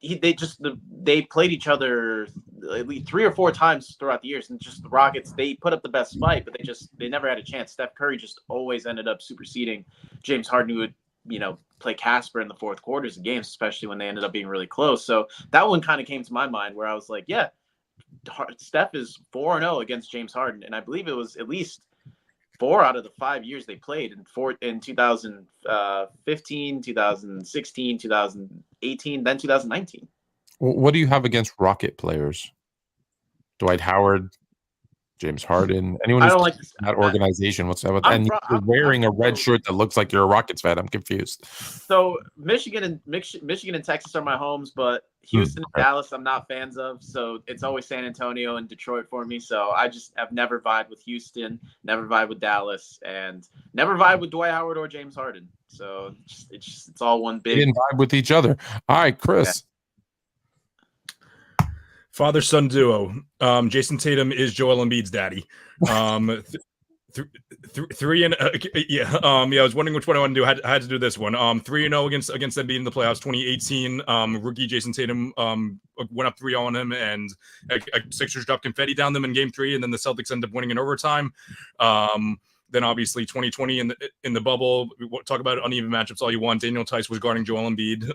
Speaker 4: They played each other at least 3 or 4 times throughout the years, and just the Rockets, they put up the best fight, but they never had a chance. Steph Curry just always ended up superseding James Harden, who would play Casper in the fourth quarters of games, especially when they ended up being really close. So that one kind of came to my mind where I was like, yeah, Steph is 4-0 against James Harden. And I believe it was at least 4 out of the 5 years they played in 2015, 2016, 2018, then 2019.
Speaker 3: What do you have against Rocket players? Dwight Howard, James Harden, anyone who's that organization? What's that? And you're wearing a red shirt that looks like you're a Rockets fan. I'm confused. So
Speaker 4: Michigan and Texas are my homes, but Houston and Dallas I'm not fans of. So it's always San Antonio and Detroit for me. So I just have never vibed with Houston, never vibed with Dallas, and never vibed with Dwight Howard or James Harden. So it's all one big.
Speaker 3: They didn't vibe with each other. All right, Chris.
Speaker 5: Yeah. Father-son duo. Jason Tatum is Joel Embiid's daddy. Three and yeah. I was wondering which one I want to do. I had to do this one. 3-0 against them beating the playoffs. 2018. Rookie Jason Tatum went up 3-0 on him, and Sixers dropped confetti down them in Game 3, and then the Celtics ended up winning in overtime. Then obviously 2020 in the bubble. We talk about uneven matchups all you want. Daniel Tice was guarding Joel Embiid.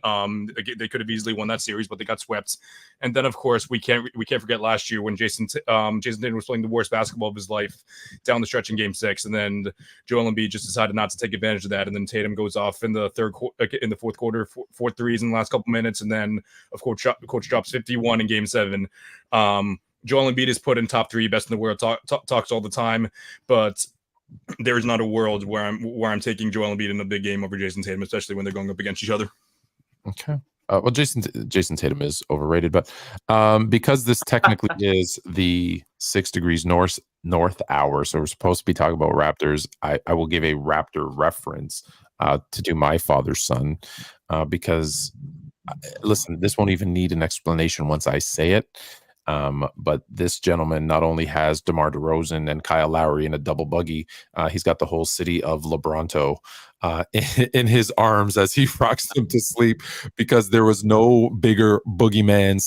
Speaker 5: They could have easily won that series, but they got swept. And then of course we can't forget last year when Jason Tatum was playing the worst basketball of his life down the stretch in Game 6, and then Joel Embiid just decided not to take advantage of that, and then Tatum goes off in the fourth quarter, four threes in the last couple minutes, and then of course coach drops 51 in Game 7. Joel Embiid is put in top 3 best in the world. Talks all the time, but there is not a world where I'm taking Joel Embiid in a big game over Jason Tatum, especially when they're going up against each other.
Speaker 3: Okay. Well, Jason Tatum is overrated, but because this technically is the 6 degrees north hour, so we're supposed to be talking about Raptors, I will give a Raptor reference to do my father's son, because listen, this won't even need an explanation once I say it. But this gentleman not only has DeMar DeRozan and Kyle Lowry in a double buggy, he's got the whole city of LeBronto in his arms as he rocks them to sleep, because there was no bigger boogeyman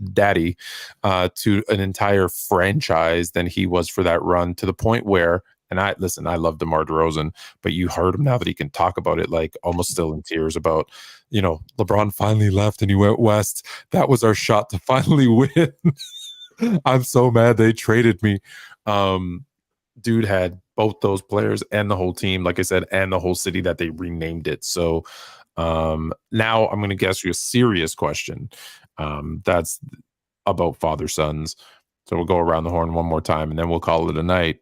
Speaker 3: / daddy to an entire franchise than he was for that run, to the point where, and I love DeMar DeRozan, but you heard him now that he can talk about it, like almost still in tears about, LeBron finally left and he went west. That was our shot to finally win. I'm so mad they traded me. Dude had both those players and the whole team, like I said, and the whole city that they renamed it. So now I'm going to ask you a serious question. That's about father-sons. So we'll go around the horn one more time and then we'll call it a night.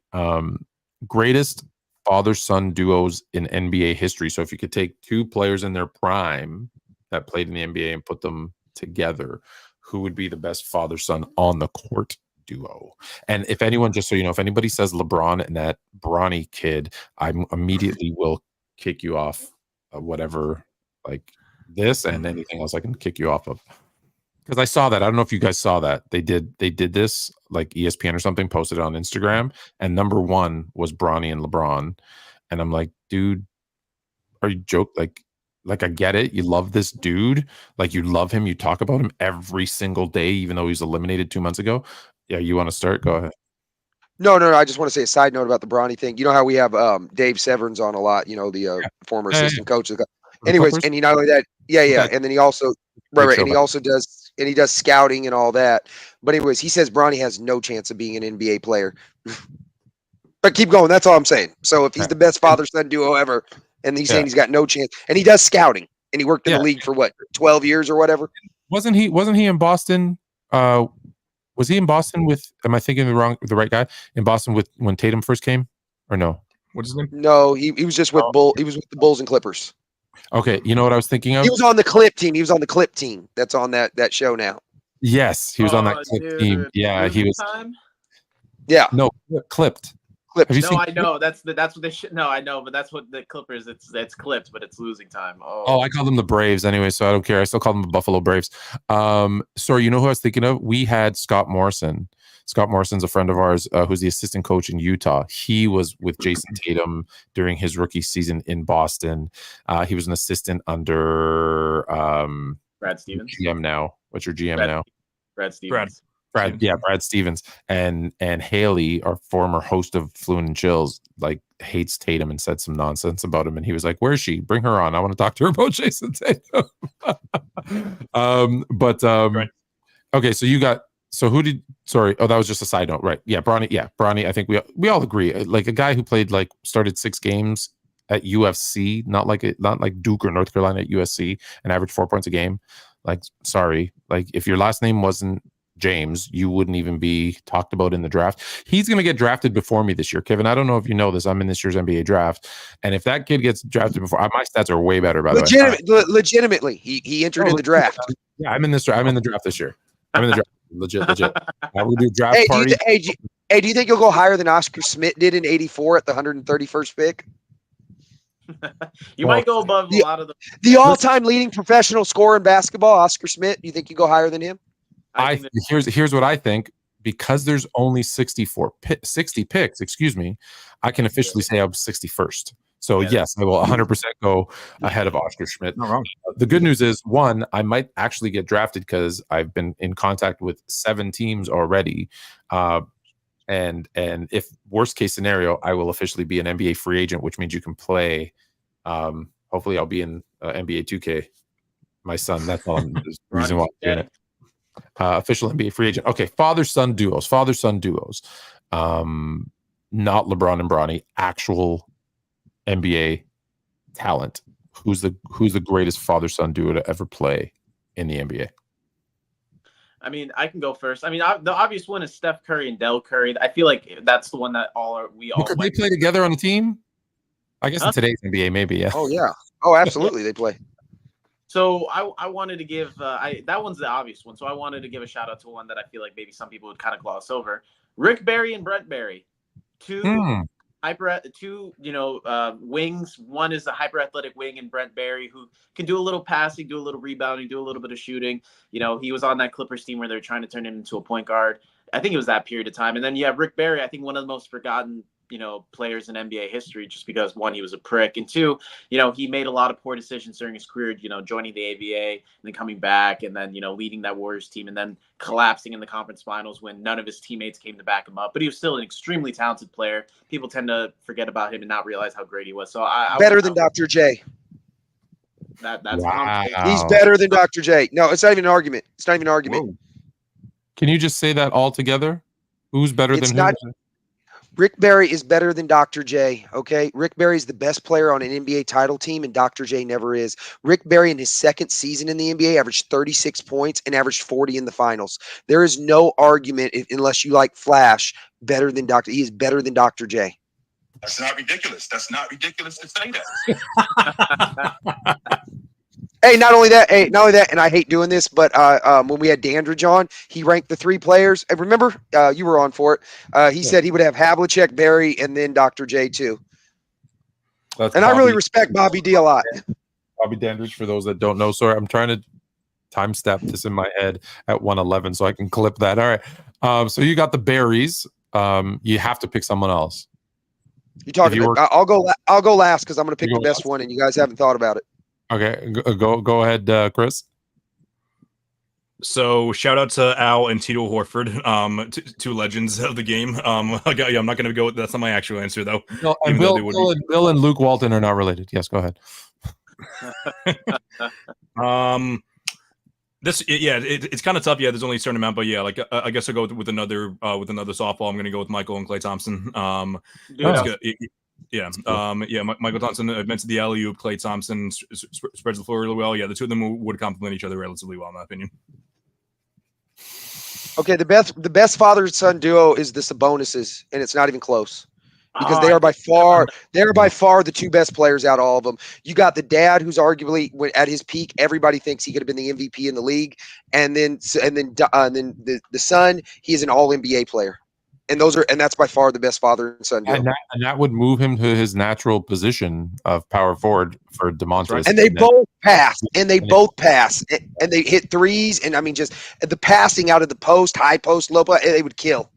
Speaker 3: Greatest father-son duos in NBA history. So if you could take 2 players in their prime that played in the NBA and put them together, who would be the best father-son on the court duo? And if anyone, just so you know, if anybody says LeBron and that Bronny kid, I immediately will kick you off whatever, like this and anything else I can kick you off of. Because I saw that. I don't know if you guys saw that. They did this, like ESPN or something, posted it on Instagram, and number 1 was Bronny and LeBron. And I'm like, dude, are you joking? Like I get it. You love this dude. Like you love him. You talk about him every single day, even though he's eliminated 2 months ago. Yeah, you want to start? Go ahead.
Speaker 6: No. I just want to say a side note about the Bronny thing. You know how we have Dave Severns on a lot, the former assistant coach. Anyways, and he not only that, and then he also right, and he also does scouting and all that. But anyways, he says Bronny has no chance of being an NBA player. But keep going. That's all I'm saying. So if he's the best father-son duo ever, and he's saying he's got no chance, and he does scouting, and he worked in the league for what, 12 years or whatever.
Speaker 3: Wasn't he in Boston? Was he in Boston with? Am I thinking the right guy? In Boston with when Tatum first came, or no? What's his name?
Speaker 6: No, he was just with He was with the Bulls and Clippers.
Speaker 3: Okay, you know what I was thinking of?
Speaker 6: He was on the Clip team. He was on the Clip team. That's on that show now.
Speaker 3: Yes, he was on that Clip team. Yeah, he was.
Speaker 4: Time?
Speaker 6: Yeah.
Speaker 3: No, clipped.
Speaker 4: I know that's what they should. No, I know, but that's what the Clippers. It's clipped, but it's losing time.
Speaker 3: Oh, I call them the Braves anyway, so I don't care. I still call them the Buffalo Braves. Sorry, you know who I was thinking of? We had Scott Morrison. Scott Morrison's a friend of ours who's the assistant coach in Utah. He was with Jason Tatum during his rookie season in Boston. He was an assistant under
Speaker 4: Brad Stevens.
Speaker 3: GM now. What's your GM now?
Speaker 4: Brad Stevens.
Speaker 3: Brad Stevens and Haley, our former host of Fluent and Chills, like hates Tatum and said some nonsense about him. And he was like, "Where is she? Bring her on. I want to talk to her about Jason Tatum." Okay, so you got. So who did? Sorry, that was just a side note, right? Yeah, Bronny. Yeah, Bronny. I think we all agree. Like a guy who played started 6 games at UFC, not like Duke or North Carolina at USC, and averaged 4 points a game. Like, sorry, like if your last name wasn't James, you wouldn't even be talked about in the draft. He's going to get drafted before me this year, Kevin. I don't know if you know this. I'm in this year's NBA draft, and if that kid gets drafted before, my stats are way better. By the way,
Speaker 6: legitimately, he entered in the draft.
Speaker 3: Yeah, I'm in this. I'm in the draft this year. I'm in the draft. Legit. We'll do draft party.
Speaker 6: Do you think you'll go higher than Oscar Schmidt did in '84 at the 131st pick?
Speaker 4: You might go above a lot of
Speaker 6: the all-time leading professional scorer in basketball, Oscar Schmidt. Do you think you go higher than him?
Speaker 3: Here's what I think, because there's only 60 picks, excuse me, I can officially say I'm 61st. So yes, I will 100% go ahead of Oscar Schmidt.
Speaker 5: Not wrong.
Speaker 3: The good news is, one, I might actually get drafted because I've been in contact with 7 teams already. And if worst case scenario, I will officially be an NBA free agent, which means you can play. Hopefully I'll be in NBA 2K. My son, that's all the reason why I'm doing it. Official NBA free agent. Okay, father-son duos. Not LeBron and Bronny, actual NBA talent. Who's the greatest father-son duo to ever play in the NBA?
Speaker 4: I mean, I can go first. I mean, the obvious one is Steph Curry and Del Curry. I feel like that's the one that we all.
Speaker 3: Could they play together on a team? I guess in today's NBA, maybe. Yeah.
Speaker 6: Oh yeah. Oh, absolutely, they play.
Speaker 4: So I wanted to give that one's the obvious one. So I wanted to give a shout out to one that I feel like maybe some people would kind of gloss over. Rick Barry and Brent Barry, two wings. One is a hyper athletic wing in Brent Barry who can do a little passing, do a little rebounding, do a little bit of shooting. You know, he was on that Clippers team where they're trying to turn him into a point guard. I think it was that period of time. And then you have Rick Barry, I think one of the most forgotten players in NBA history, just because one, he was a prick, and two, he made a lot of poor decisions during his career, joining the ABA and then coming back and then, leading that Warriors team and then collapsing in the conference finals when none of his teammates came to back him up. But he was still an extremely talented player. People tend to forget about him and not realize how great he was. So
Speaker 6: better than Dr. J.
Speaker 4: That's
Speaker 3: wow.
Speaker 6: He's better than Dr. J. No, it's not even an argument. It's not even an argument.
Speaker 3: Whoa. Can you just say that all together? Who's better than who?
Speaker 6: Rick Barry is better than Dr. J, okay? Rick Barry is the best player on an NBA title team, and Dr. J never is. Rick Barry, in his second season in the NBA, averaged 36 points and averaged 40 in the finals. There is no argument, unless you like Flash, better than Dr. He is better than Dr. J.
Speaker 1: That's not ridiculous. That's not ridiculous to say that.
Speaker 6: Hey, not only that, and I hate doing this, but when we had Dandridge on, he ranked the 3 players. And remember, you were on for it. He said he would have Havlicek, Barry, and then Dr. J too. I really respect Bobby D a lot.
Speaker 3: Bobby Dandridge, for those that don't know. Sorry, I'm trying to time step this in my head at 111 so I can clip that. All right. So you got the Barrys. You have to pick someone else.
Speaker 6: You talking about? I'll go last because I'm going to pick the best one, and you guys haven't thought about it.
Speaker 3: Okay, go ahead, Chris.
Speaker 5: So shout out to Al and Tito Horford, two legends of the game. I'm not going to go. That's not my actual answer though.
Speaker 3: No, and Bill and Luke Walton are not related. Yes, go ahead.
Speaker 5: It's kind of tough. Yeah, there's only a certain amount, but yeah, like I guess I'll go with another softball. I'm going to go with Michael and Klay Thompson. Michael Thompson admits the alley-oop. Klay Thompson spreads the floor really well. Yeah, the two of them would complement each other relatively well, in my opinion.
Speaker 6: Okay, the best father-son duo is the Sabonis's, and it's not even close because they are by far the 2 best players out of all of them. You got the dad, who's arguably at his peak. Everybody thinks he could have been the MVP in the league, and then the son, he is an All-NBA player. And that's by far the best father and son duo.
Speaker 3: And that would move him to his natural position of power forward for Demontres.
Speaker 6: And they both pass, and they hit threes. And I mean, just the passing out of the post, high post, low post, they would kill.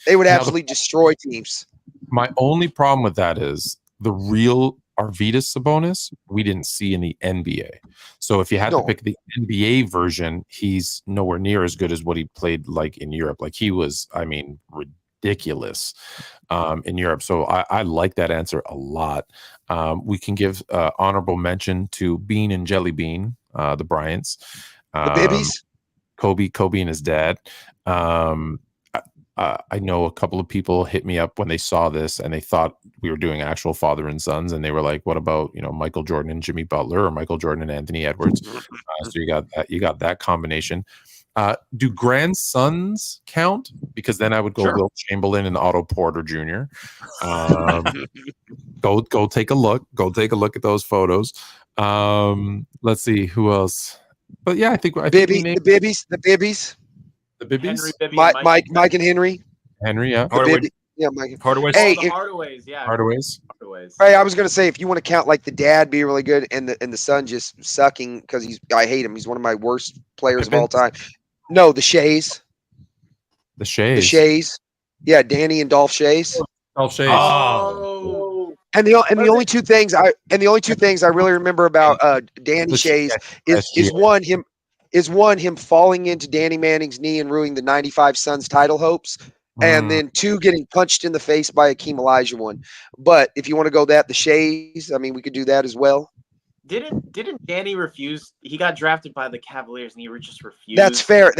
Speaker 6: They would absolutely destroy teams.
Speaker 3: My only problem with that is the real Arvydas Sabonis we didn't see in the NBA. So if you had to pick the NBA version, he's nowhere near as good as what he played like in Europe. Like he was, I mean, ridiculous in Europe. So I like that answer a lot. We can give honorable mention to Bean and Jelly Bean, the Bryants.
Speaker 6: The Bibbies.
Speaker 3: Kobe and his dad. I know a couple of people hit me up when they saw this and they thought we were doing actual father and sons, and they were like, "What about Michael Jordan and Jimmy Butler, or Michael Jordan and Anthony Edwards?" So you got that combination. Do grandsons count? Because then I would go Will Chamberlain and Otto Porter Jr. Go take a look. Go take a look at those photos. Let's see who else. But yeah, I think the
Speaker 6: Bibbies.
Speaker 3: The Bibbies?
Speaker 6: Mike and Henry.
Speaker 3: Henry, yeah.
Speaker 6: Mike.
Speaker 5: Hardaways.
Speaker 6: Hey,
Speaker 4: Hardaways, yeah.
Speaker 3: Hardaways.
Speaker 6: Hey, I was gonna say, if you want to count like the dad being really good and the son just sucking because I hate him. He's one of my worst players of all time. No, the Shays.
Speaker 3: The Shays.
Speaker 6: The Shays. Yeah, Danny and Dolph Shays.
Speaker 3: Dolph Shays.
Speaker 4: Oh.
Speaker 6: And the only two things I really remember about Danny Shays is one him falling into Danny Manning's knee and ruining the '95 Suns title hopes, and then 2 getting punched in the face by Akeem Olajuwon. But if you want to go the Shays, I mean, we could do that as well.
Speaker 4: Didn't Danny refuse? He got drafted by the Cavaliers and he just refused.
Speaker 6: That's fair.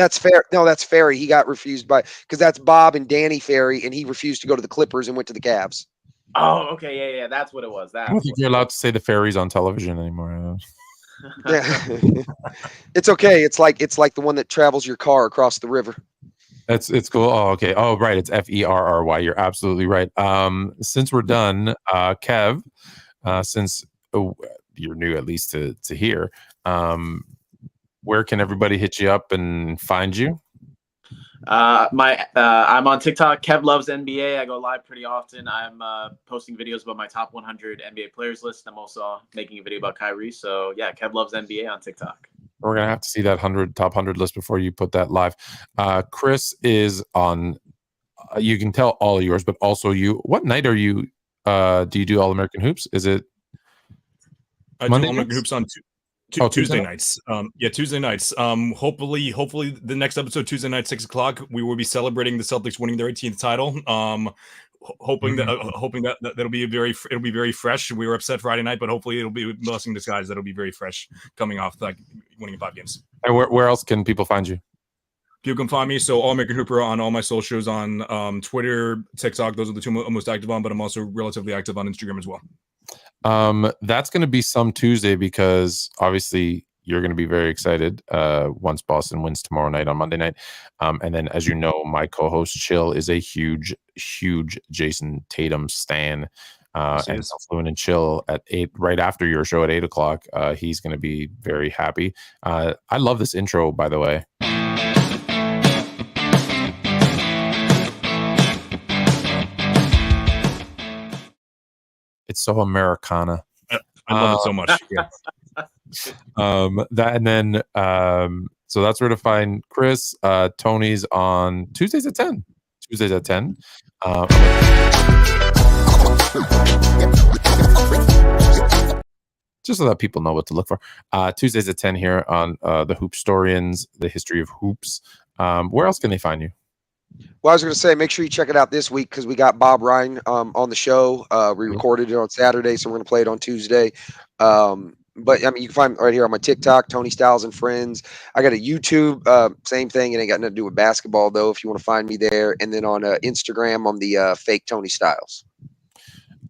Speaker 6: No, that's Ferry. He got refused because that's Bob and Danny Ferry, and he refused to go to the Clippers and went to the Cavs.
Speaker 4: Oh, okay, yeah, that's what it was.
Speaker 3: I don't think you're allowed to say the Fairies on television anymore.
Speaker 6: Yeah, it's okay. It's like the one that travels your car across the river.
Speaker 3: It's cool. Oh, okay. Oh, right. It's Ferry. You're absolutely right. Since we're done, Kev, since you're new at least to here, where can everybody hit you up and find you?
Speaker 4: I'm on TikTok. Kev Loves NBA. I go live pretty often. I'm posting videos about my top 100 NBA players list. I'm also making a video about Kyrie. So yeah, Kev Loves NBA on TikTok.
Speaker 3: We're gonna have to see that top 100 list before you put that live. Chris is on. You can tell all of yours, but also you. What night are you? Do you do All American Hoops? Is it?
Speaker 5: I do All American Hoops on Tuesday nights. Tuesday nights. Hopefully the next episode, Tuesday night, 6:00, we will be celebrating the Celtics winning their 18th title. Hoping that it'll be very fresh. We were upset Friday night, but hopefully it'll be a blessing in disguise. That'll be very fresh coming off like winning 5 games.
Speaker 3: And where else can people find you?
Speaker 5: People can find me. So All American Hooper on all my socials on Twitter, TikTok. Those are the 2 I'm most active on, but I'm also relatively active on Instagram as well.
Speaker 3: That's going to be some Tuesday because obviously you're going to be very excited once Boston wins tomorrow night on Monday night. And then, as you know, my co-host Chill is a huge Jason Tatum stan. And Fluent and Chill at 8, right after your show at 8:00. He's going to be very happy. I love this intro, by the way. It's so Americana.
Speaker 5: I love it so much. Yeah.
Speaker 3: So that's where to find Chris. Tony's on Tuesdays at 10. Just so that people know what to look for. Tuesdays at 10 here on the Hoopstorians, the history of hoops. Where else can they find you?
Speaker 6: Well, I was going to say, make sure you check it out this week because we got Bob Ryan on the show. We recorded it on Saturday, so we're going to play it on Tuesday. But I mean, you can find it right here on my TikTok, Tony Styles and Friends. I got a YouTube, same thing. It ain't got nothing to do with basketball, though, if you want to find me there. And then on Instagram, I'm the fake Tony Styles.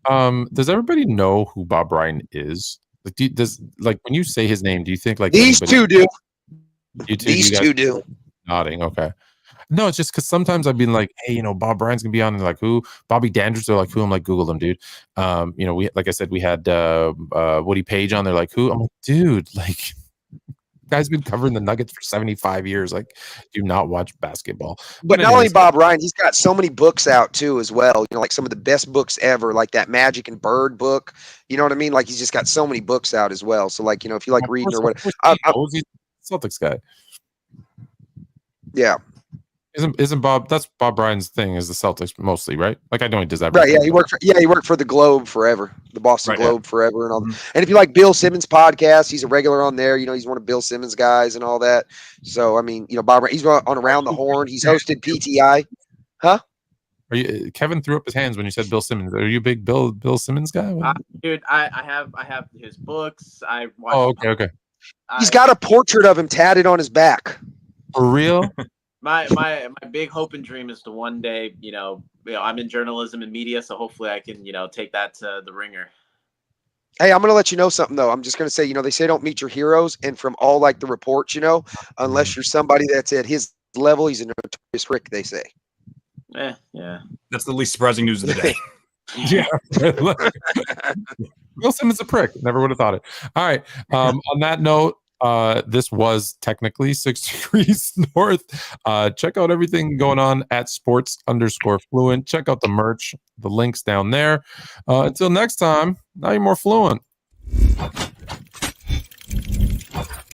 Speaker 3: Does everybody know who Bob Ryan is? Like, when you say his name, do you think like
Speaker 6: these two do?
Speaker 3: These two do. Nodding. Okay. No, it's just because sometimes I've been like, hey, Bob Ryan's gonna be on, and like, who? Bobby Dandridge, they're like, who? I'm like, Google them, dude. We, like I said, we had Woody Page on. They're like, who? I'm like, dude, like, guy's been covering the Nuggets for 75 years. Like, do not watch basketball.
Speaker 6: But not only Bob Ryan, he's got so many books out too, as well. Like some of the best books ever, like that Magic and Bird book. You know what I mean? Like he's just got so many books out as well. So like, if you like reading or whatever,
Speaker 3: he's a Celtics guy.
Speaker 6: Yeah.
Speaker 3: Isn't Bob? That's Bob Ryan's thing. Is the Celtics mostly, right? Like I know he does that.
Speaker 6: Right. Yeah. He worked for the Globe forever, the Boston Globe forever, and all. Mm-hmm. And if you like Bill Simmons' podcast, he's a regular on there. He's one of Bill Simmons' guys and all that. So I mean, Bob, he's on Around the Horn. He's hosted PTI. Huh?
Speaker 3: Are you? Kevin threw up his hands when you said Bill Simmons. Are you a big Bill Simmons guy?
Speaker 4: Dude, I have his books. I watch.
Speaker 3: Oh, okay.
Speaker 6: He's got a portrait of him tatted on his back.
Speaker 3: For real?
Speaker 4: My big hope and dream is to one day, I'm in journalism and media, so hopefully I can, take that to the ringer.
Speaker 6: Hey, I'm going to let you know something, though. I'm just going to say, they say don't meet your heroes. And from all like the reports, unless you're somebody that's at his level, he's a notorious prick, they say.
Speaker 4: Yeah.
Speaker 5: That's the least surprising news of the day.
Speaker 3: Yeah. Bill Simmons a prick. Never would have thought it. All right. On that note, this was technically 6 degrees north. Check out everything going on at sports_fluent. Check out the merch. The link's down there. Until next time, now you're more fluent.